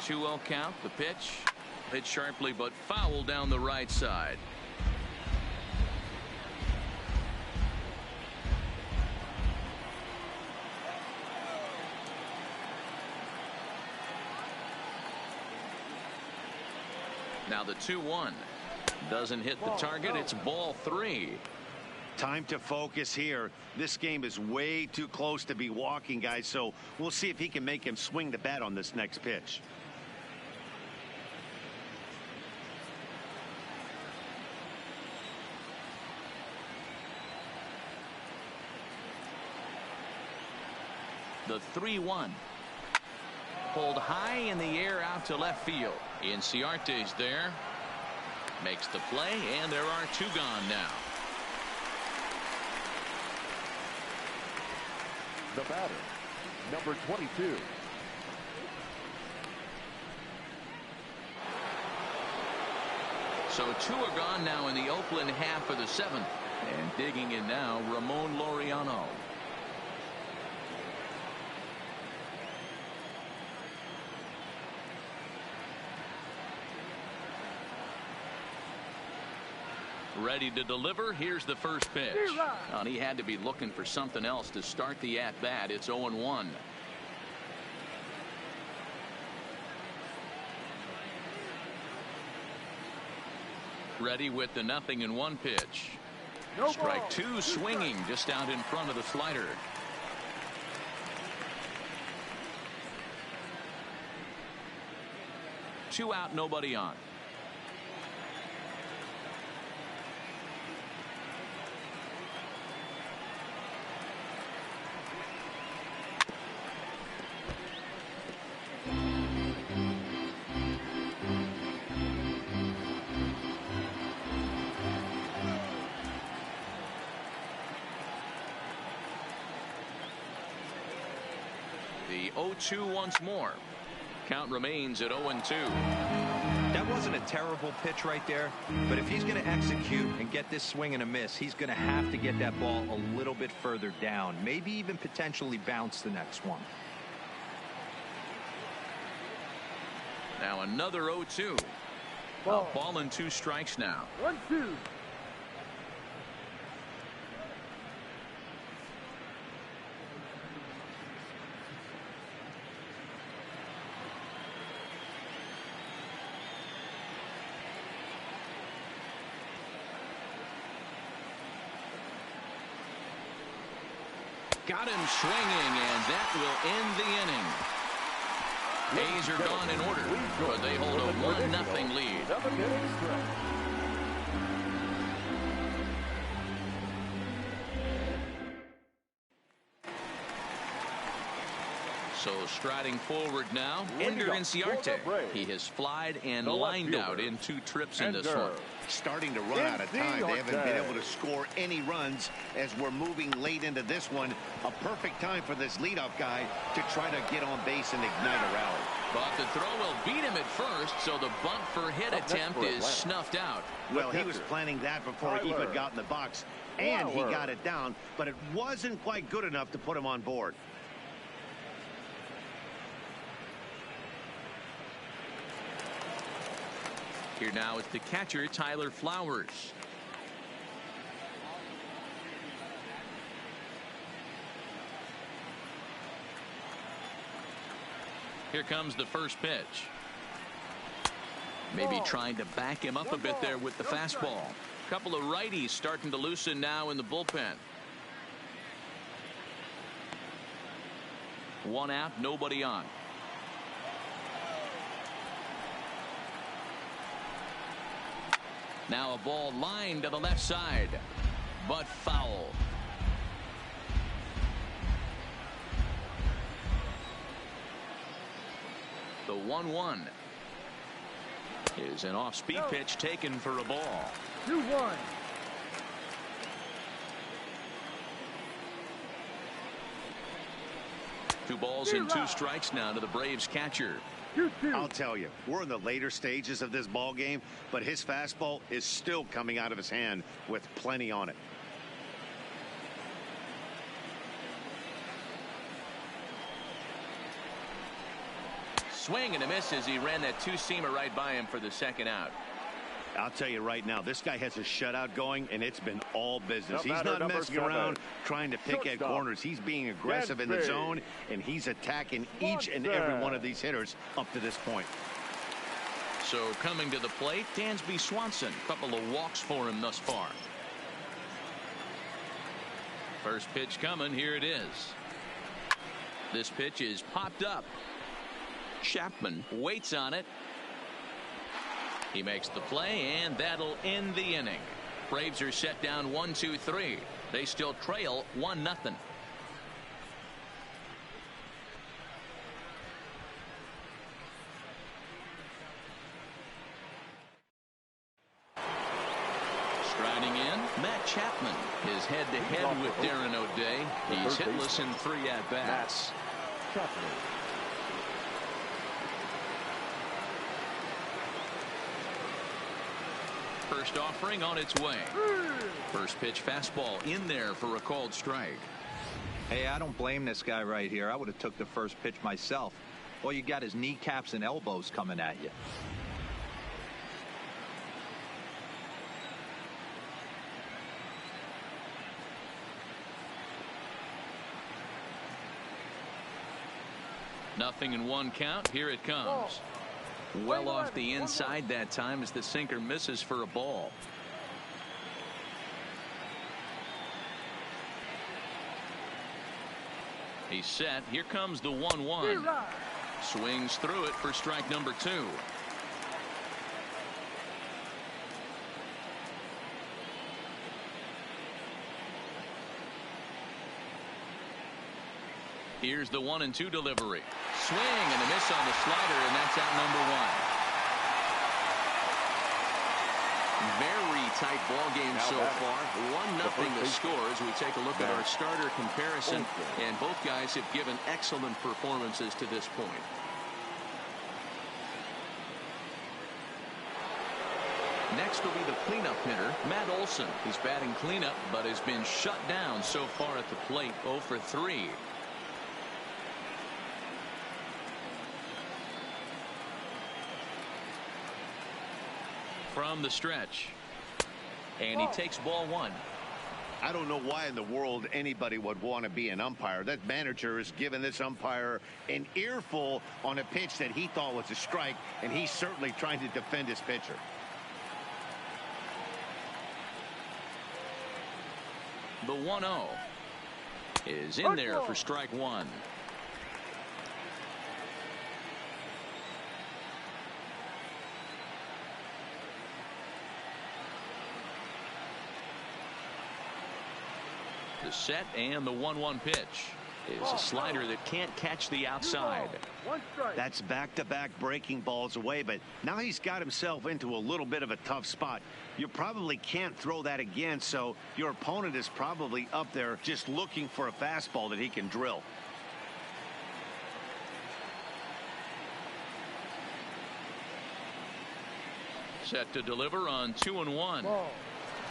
Two-0 count. The pitch hit sharply but foul down the right side. Now the 2-1 doesn't hit the target. It's ball 3. Time to focus here. This game is way too close to be walking, guys, so we'll see if he can make him swing the bat on this next pitch. The 3-1 pulled high in the air out to left field. Inciarte's there, makes the play, and there are 2 gone now. The batter, number 22. So 2 are gone now in the Oakland half of the 7th. And digging in now, Ramon Laureano. Ready to deliver. Here's the first pitch. And he had to be looking for something else to start the at-bat. It's 0-1. Ready with the 0-1 pitch. Strike 2 swinging just out in front of the slider. Two out, nobody on. The 0-2 once more. Count remains at 0-2. That wasn't a terrible pitch right there, but if he's going to execute and get this swing and a miss, he's going to have to get that ball a little bit further down, maybe even potentially bounce the next one. Now another 0-2. Ball and 2 strikes now. 1-2. Got him swinging, and that will end the inning. A's are gone in order, but they hold a 1-0 lead. So striding forward now, Ender Inciarte. He has flied and lined out in 2 trips in this one. Starting to run out of time. They haven't been able to score any runs as we're moving late into this one. A perfect time for this leadoff guy to try to get on base and ignite a rally. But the throw will beat him at first, so the bunt for hit attempt is snuffed out. Well, he was planning that before he even got in the box, and he got it down, but it wasn't quite good enough to put him on board. Here now is the catcher, Tyler Flowers. Here comes the first pitch. Maybe trying to back him up a bit there with the fastball. A couple of righties starting to loosen now in the bullpen. One out, nobody on. Now a ball lined to the left side, but foul. The 1-1 is an off-speed pitch taken for a ball. 2-1. Two balls and two strikes now to the Braves catcher. I'll tell you, we're in the later stages of this ball game, but his fastball is still coming out of his hand with plenty on it. Swing and a miss as he ran that two-seamer right by him for the second out. I'll tell you right now, this guy has a shutout going, and it's been all business. He's not messing around trying to pick at corners. He's being aggressive in the zone, and he's attacking each and every one of these hitters up to this point. So coming to the plate, Dansby Swanson. Couple of walks for him thus far. First pitch coming. Here it is. This pitch is popped up. Chapman waits on it. He makes the play, and that'll end the inning. Braves are set down 1-2-3. They still trail 1-0. Striding in, Matt Chapman is head-to-head with Darren O'Day. He's hitless in 3 at-bats. First offering on its way. First pitch fastball in there for a called strike. Hey, I don't blame this guy right here. I would have took the first pitch myself. All you got is kneecaps and elbows coming at you. Nothing in 1 count. Here it comes. Well off the inside that time as the sinker misses for a ball. He's set. Here comes the 1-1. Swings through it for strike number 2. Here's the 1-2 delivery. Swing and a miss on the slider, and that's out number 1. Very tight ball game so far. 1-0 the score as we take a look at our starter comparison, and both guys have given excellent performances to this point. Next will be the cleanup hitter, Matt Olson. He's batting cleanup, but has been shut down so far at the plate, 0 for 3. From the stretch, and he takes ball 1. I don't know why in the world anybody would want to be an umpire. That manager has given this umpire an earful on a pitch that he thought was a strike, and he's certainly trying to defend his pitcher. The 1-0 is in there for strike 1. The set and the 1-1 pitch is a slider that can't catch the outside. That's back-to-back breaking balls away, but now he's got himself into a little bit of a tough spot. You probably can't throw that again, so your opponent is probably up there just looking for a fastball that he can drill. Set to deliver on 2-1.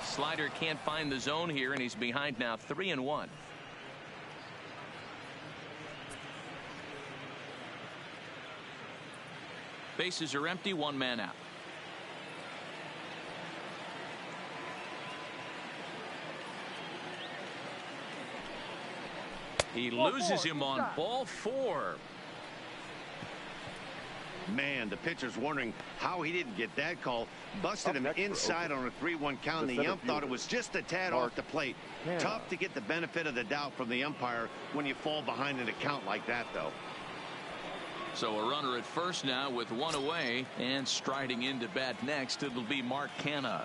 Slider can't find the zone here, and he's behind now 3-1. Bases are empty, one man out. He loses him on ball 4. Man, the pitcher's wondering how he didn't get that call. Busted him inside on a 3-1 count, and the ump thought it was just a tad off the plate. Tough to get the benefit of the doubt from the umpire when you fall behind in a count like that, though. So a runner at first now with one away, and striding into bat next, it'll be Mark Canha.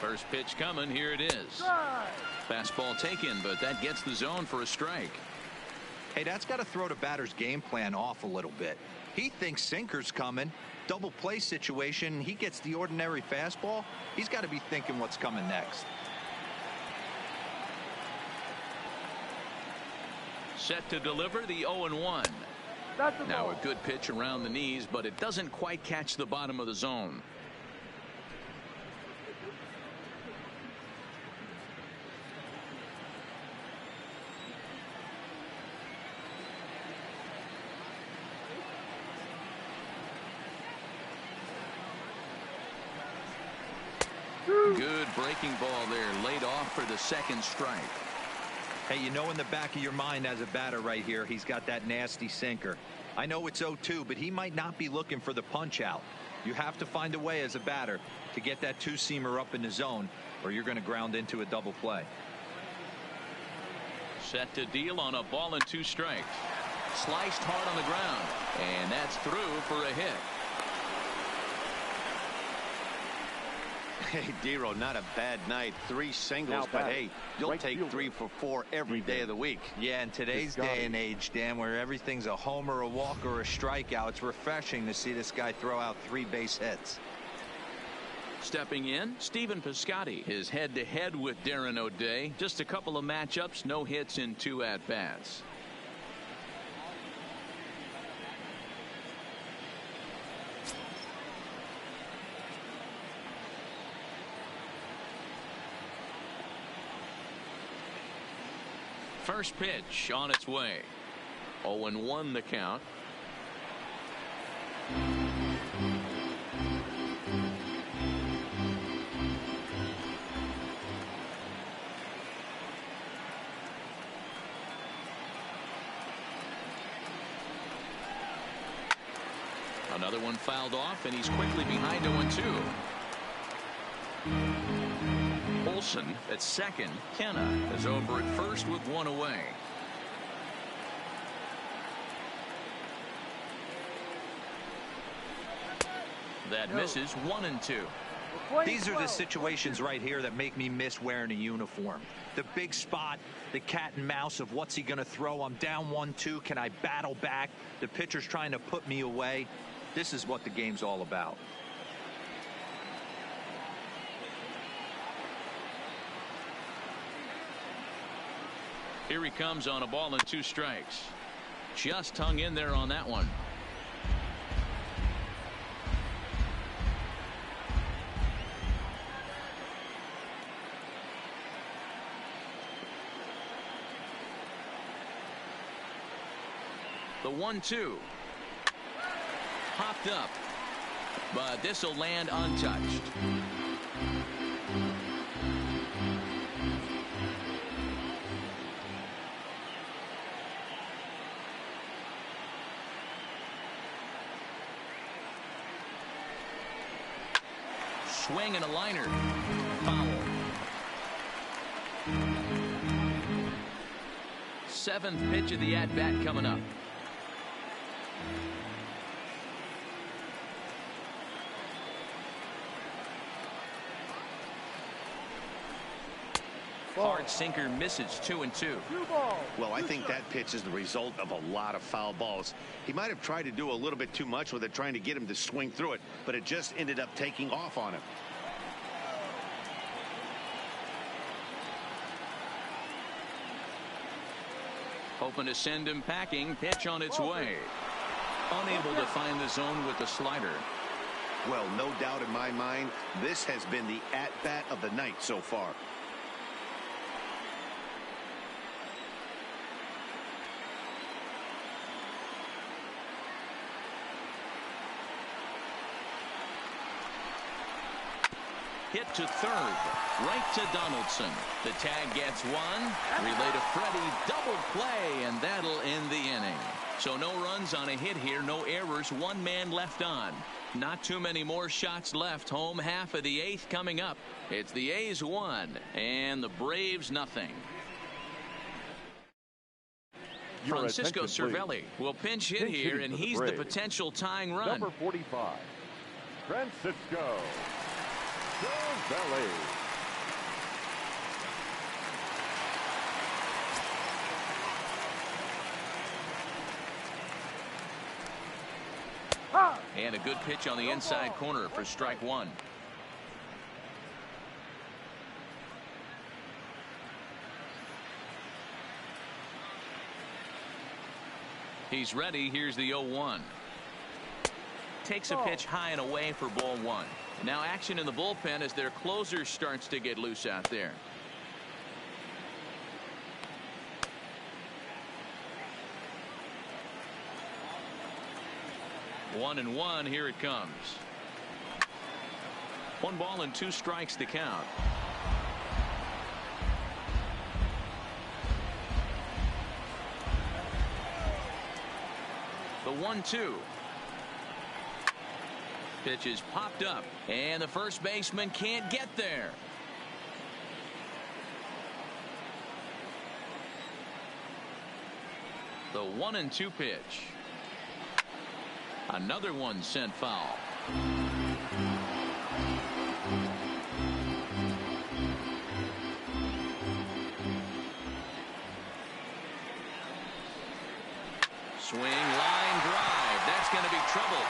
First pitch coming. Here it is. Fastball taken, but that gets the zone for a strike. Hey, that's got to throw the batter's game plan off a little bit. He thinks sinker's coming. Double play situation. He gets the ordinary fastball. He's got to be thinking what's coming next. Set to deliver the 0-1. Now a good pitch around the knees, but it doesn't quite catch the bottom of the zone. Good breaking ball there, laid off for the second strike. Hey, you know in the back of your mind as a batter right here, he's got that nasty sinker. I know it's 0-2, but he might not be looking for the punch out. You have to find a way as a batter to get that two-seamer up in the zone, or you're going to ground into a double play. Set to deal on a ball and 2 strikes. Sliced hard on the ground, and that's through for a hit. Hey, Dero, not a bad night. 3 singles, but hey, you'll take 3 for 4 every day of the week. Yeah, in today's day and age, Dan, where everything's a homer, a walk, or a strikeout, it's refreshing to see this guy throw out 3 base hits. Stepping in, Stephen Piscotty is head-to-head with Darren O'Day. Just a couple of matchups, no hits in 2 at-bats. First pitch on its way. 0-1 the count. Another one fouled off, and he's quickly behind 0-2. Olsen at second. Canha is over at first with 1 away. That misses. 1-2. These are the situations right here that make me miss wearing a uniform. The big spot, the cat and mouse of what's he going to throw. I'm down 1-2. Can I battle back? The pitcher's trying to put me away. This is what the game's all about. Here he comes on a ball and 2 strikes. Just hung in there on that one. The 1-2. Popped up, but this will land untouched. Swing and a liner. Foul. 7th pitch of the at-bat coming up. Hard sinker misses. 2-2. Well, I think that pitch is the result of a lot of foul balls. He might have tried to do a little bit too much with it, trying to get him to swing through it, but it just ended up taking off on him. Hoping to send him packing. Pitch on its way. unable to find the zone with the slider. Well, no doubt in my mind, this has been the at-bat of the night so far. Hit to third, right to Donaldson. The tag gets one. Relay to Freddie, double play, and that'll end the inning. So no runs on a hit here, no errors, one man left on. Not too many more shots left. Home half of the eighth coming up. It's the A's 1 and the Braves nothing. Francisco Cervelli will pinch hit here, and he's the potential tying run. Number 45, Francisco Cervelli. And a good pitch on the inside corner for strike one. He's ready. Here's the 0-1. Takes a pitch high and away for ball one. Now action in the bullpen as their closer starts to get loose out there. One and one. Here it comes. 1 ball and 2 strikes to count. The 1-2. Pitch is popped up, and the first baseman can't get there. The 1-2 pitch. Another one sent foul. Swing, line drive. That's going to be trouble.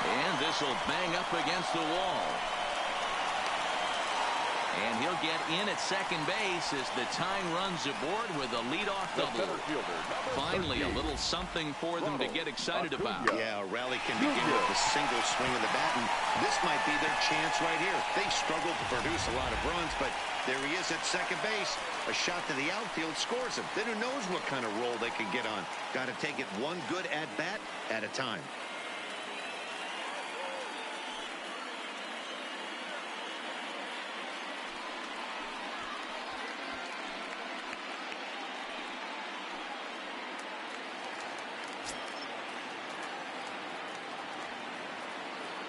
And this will bang up against the wall. And he'll get in at second base as the tying runs aboard with a leadoff double. Finally, a little something for them to get excited about. Yeah, a rally can begin with a single swing of the bat, and this might be their chance right here. They struggled to produce a lot of runs, but there he is at second base. A shot to the outfield scores him. Then who knows what kind of roll they can get on. Got to take it one good at-bat at a time.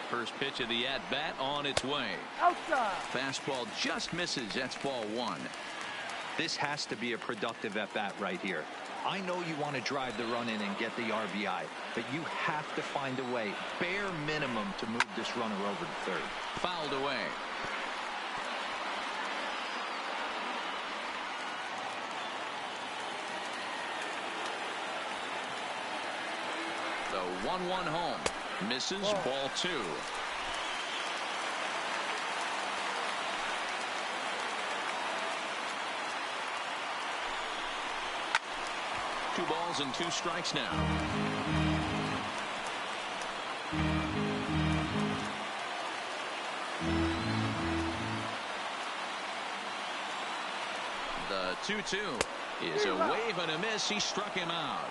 First pitch of the at-bat on its way. Outside. Fastball just misses. That's ball one. This has to be a productive at-bat right here. I know you want to drive the run in and get the RBI, but you have to find a way, bare minimum, to move this runner over to third. Fouled away. The 1-1 home. Misses. Ball two. Two balls and 2 strikes now. The 2-2 is a wave and a miss. He struck him out.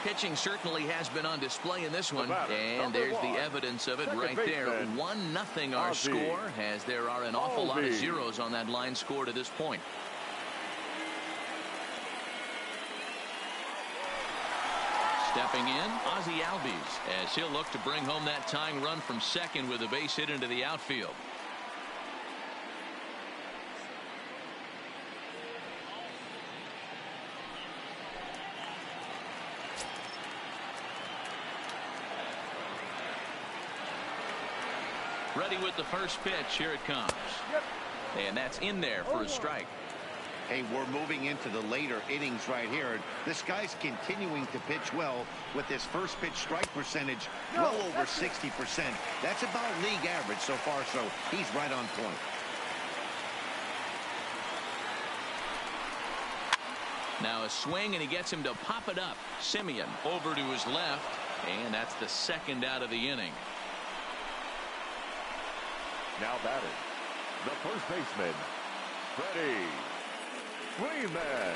Pitching certainly has been on display in this one, and there's the evidence of it right there. 1-0 our score, as there are an awful lot of zeros on that line score to this point. Stepping in, Ozzie Albies, as he'll look to bring home that tying run from second with a base hit into the outfield. Ready with the first pitch. Here it comes. And that's in there for a strike. Hey, we're moving into the later innings right here. This guy's continuing to pitch well with his first pitch strike percentage well over 60%. That's about league average so far, so he's right on point. Now a swing, and he gets him to pop it up. Simeon over to his left, and that's the second out of the inning. Now batting, the first baseman, Freddie Freeman.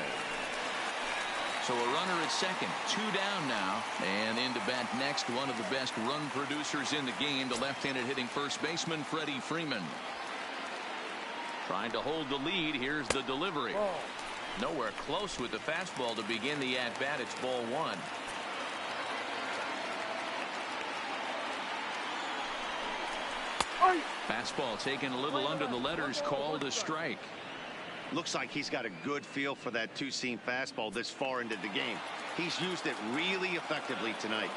So a runner at second, 2 down now, and into bat next, one of the best run producers in the game, the left-handed hitting first baseman Freddie Freeman. Trying to hold the lead. Here's the delivery. Nowhere close with the fastball to begin the at-bat. It's ball 1. Fastball taken a little under the letters, called a strike. Looks like he's got a good feel for that two-seam fastball this far into the game. He's used it really effectively tonight.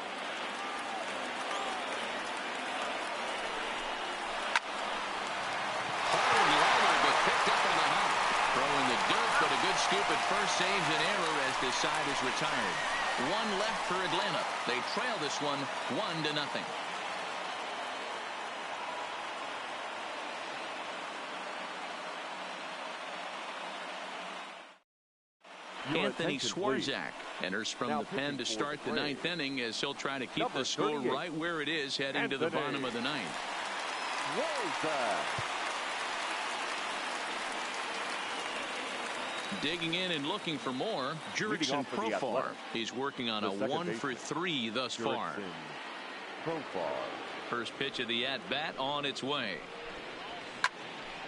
Throwing the dirt, but a good scoop at first saves an error as this side is retired. 1 left for Atlanta. They trail this one 1-0. Anthony Swarzak enters from the pen to start the 9th inning as he'll try to keep the score right where it is heading to the bottom of the 9th. Digging in and looking for more, Jurickson Profar. He's working on a 1 for 3 thus far. First pitch of the at-bat on its way.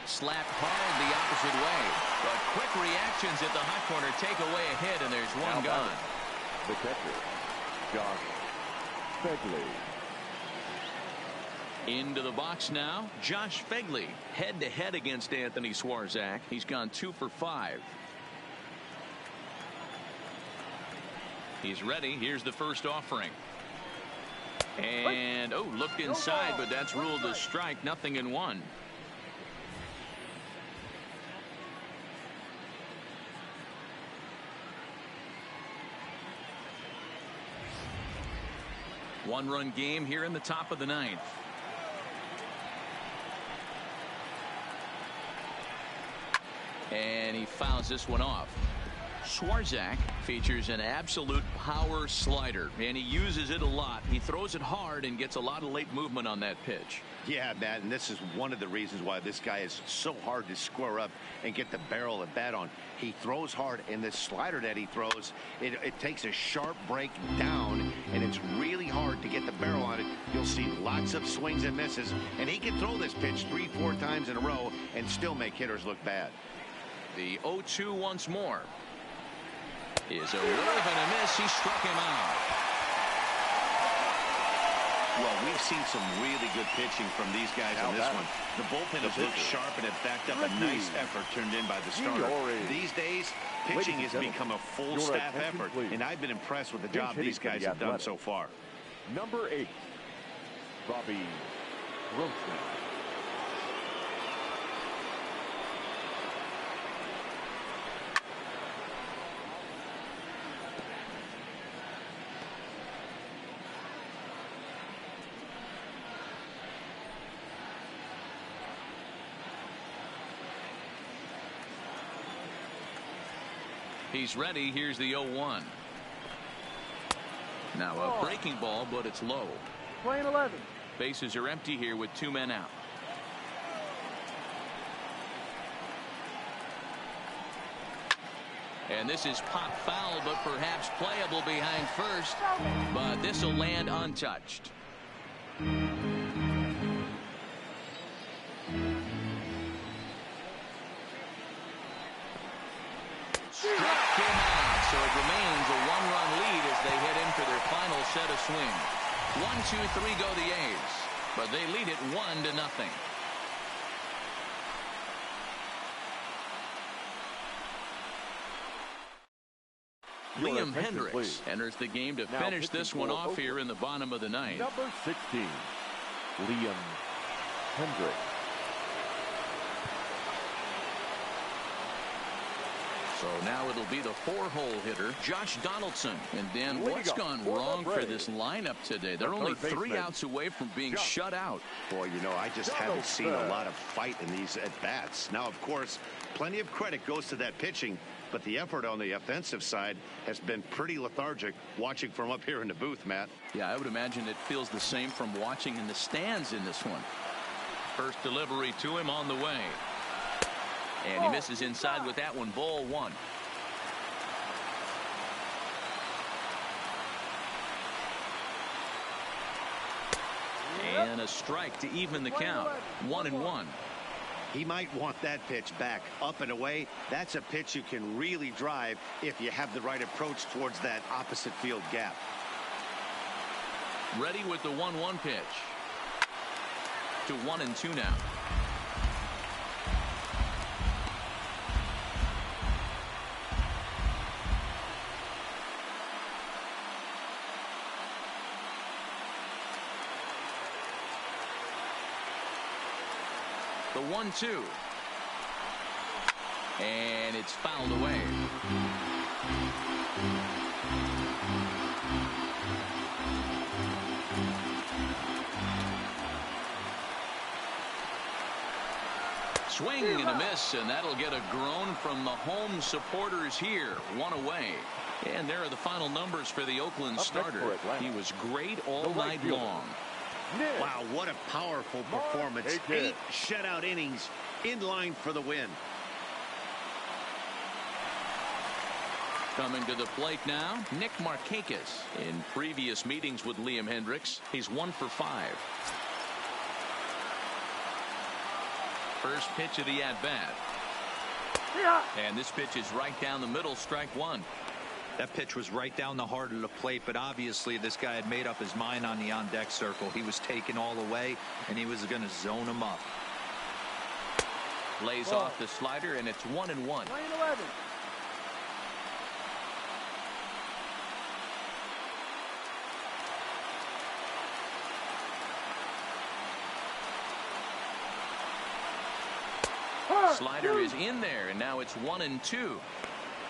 Slapped hard the opposite way, but quick reactions at the hot corner take away a hit, and there's one gone. The catcher, Josh Fegley. Into the box now, Josh Fegley, head-to-head against Anthony Swarzak. He's gone 2 for 5. He's ready. Here's the first offering. And, looked inside, but that's ruled a strike. 0-1. One-run game here in the top of the 9th. And he fouls this one off. Swarzak features an absolute power slider, and he uses it a lot. He throws it hard and gets a lot of late movement on that pitch. Yeah, Matt, and this is one of the reasons why this guy is so hard to square up and get the barrel of bat on. He throws hard, and this slider that he throws, it takes a sharp break down, and it's really hard to get the barrel on it. You'll see lots of swings and misses, and he can throw this pitch 3-4 times in a row and still make hitters look bad. The 0-2 once more. Is a whiff and a miss. He struck him out. Well, we've seen some really good pitching from these guys on this one. The bullpen has looked sharp and have backed up a nice effort turned in by the starter. These days, pitching has become a full staff effort, and I've been impressed with the job these guys have done so far. Number 8, Bobby Grossman. He's ready. Here's the 0-1. Now a breaking ball, but it's low. Playing 11. Bases are empty here with 2 men out. And this is pop foul, but perhaps playable behind first. But this will land untouched. So it remains a 1-run lead as they head in for their final set of swings. 1, 2, 3 go the A's, but they lead it 1-0. Liam Hendricks enters the game to finish this one off here in the bottom of the 9th. Number 16, Liam Hendricks. So now it'll be the 4-hole hitter, Josh Donaldson. And Dan, what's gone wrong for this lineup today? They're only 3 outs away from being shut out. Boy, you know, I just haven't seen a lot of fight in these at-bats. Now, of course, plenty of credit goes to that pitching. but the effort on the offensive side has been pretty lethargic watching from up here in the booth, Matt. Yeah, I would imagine it feels the same from watching in the stands in this one. First delivery to him on the way. And he misses inside with that one. Ball one. And a strike to even the count. 1-1. He might want that pitch back up and away. That's a pitch you can really drive if you have the right approach towards that opposite field gap. Ready with the 1-1 pitch. To 1-2 now. The 1-2. And it's fouled away. Swing and a miss, and that'll get a groan from the home supporters here. One away. And there are the final numbers for the Oakland starter. He was great all night long. Wow, what a powerful performance. 8 shutout innings in line for the win. Coming to the plate now, Nick Markakis. In previous meetings with Liam Hendricks, he's 1 for 5. First pitch of the at-bat. And this pitch is right down the middle, strike one. That pitch was right down the heart of the plate, but obviously this guy had made up his mind on the on-deck circle. He was taken all away, and he was going to zone him up. Lays off the slider, and it's 1-1. Line 11. Slider is in there, and now it's 1-2.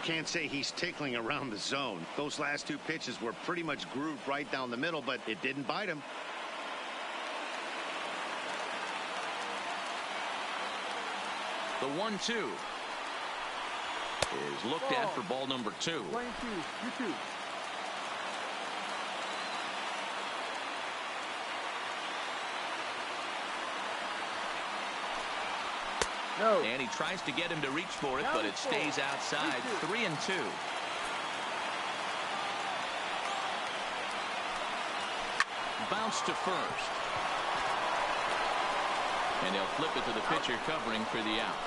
Can't say he's tickling around the zone. Those last 2 pitches were pretty much grooved right down the middle, but it didn't bite him. The 1-2 is looked at for ball number 2. Line 2, you 2. No. And he tries to get him to reach for it, but it stays outside. 3-2. Bounce to first. And they'll flip it to the pitcher covering for the out.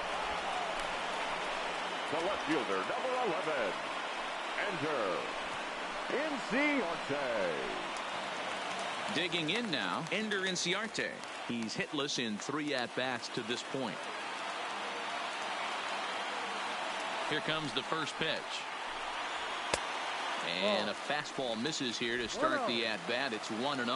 The left fielder, number 11. Enter Inciarte. Digging in now, Ender Inciarte. He's hitless in 3 at-bats to this point. Here comes the first pitch. And a fastball misses here to start the at-bat. It's 1-0.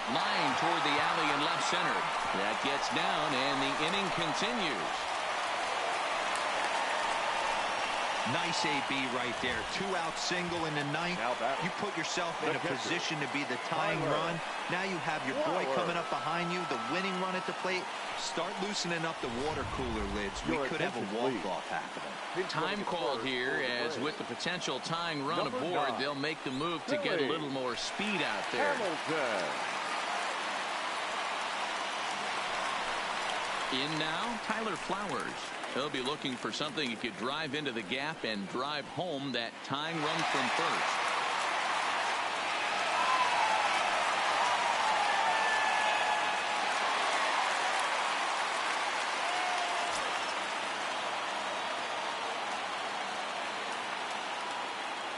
Line toward the alley in left center. That gets down, and the inning continues. Nice AB right there. 2-out single in the 9th. You put yourself in a position to be the tying run. Now you have your boy coming up behind you, the winning run at the plate. Start loosening up the water cooler lids. We could have a walk-off happening. Time called here, as with the potential tying run aboard, they'll make the move to get a little more speed out there. In now, Tyler Flowers. He'll be looking for something he could drive into the gap and drive home that tying run from first.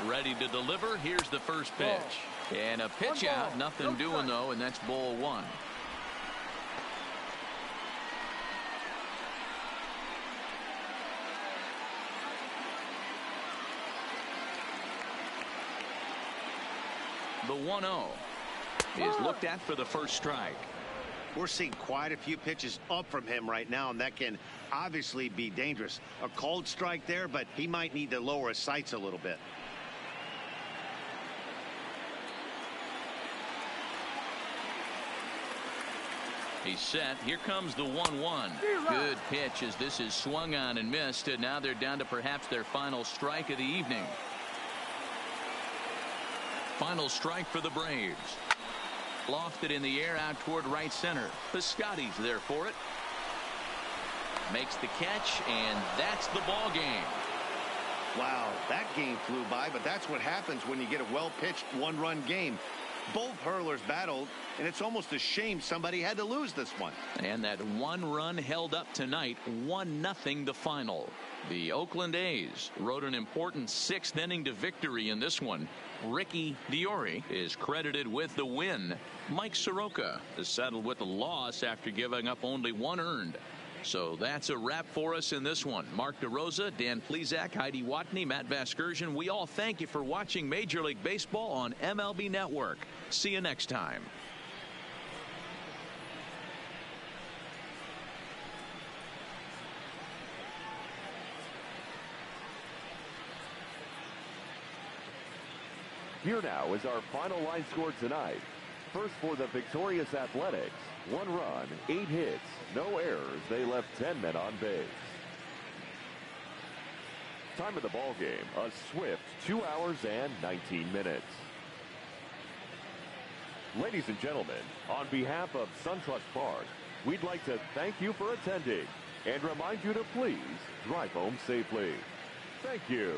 Ready to deliver. Here's the first pitch. And a pitch out. Nothing doing, though, and that's ball one. The 1-0 is looked at for the first strike. We're seeing quite a few pitches up from him right now, and that can obviously be dangerous. A called strike there, but he might need to lower his sights a little bit. He's set. Here comes the 1-1. Good pitch as this is swung on and missed. And now they're down to perhaps their final strike of the evening. Final strike for the Braves. Lofted in the air out toward right center. Piscotty's there for it. Makes the catch, and that's the ball game. Wow, that game flew by, but that's what happens when you get a well-pitched one-run game. Both hurlers battled, and it's almost a shame somebody had to lose this one. And that one run held up tonight, 1-0 the final. The Oakland A's rode an important 6th inning to victory in this one. Ricky Diori is credited with the win. Mike Soroka is settled with a loss after giving up only 1 earned. So that's a wrap for us in this one. Mark DeRosa, Dan Plesac, Heidi Watney, Matt Vasgersian. We all thank you for watching Major League Baseball on MLB Network. See you next time. Here now is our final line score tonight. First for the victorious Athletics. 1 run, 8 hits, no errors. They left 10 men on base. Time of the ball game, a swift 2 hours and 19 minutes. Ladies and gentlemen, on behalf of SunTrust Park, we'd like to thank you for attending and remind you to please drive home safely. Thank you.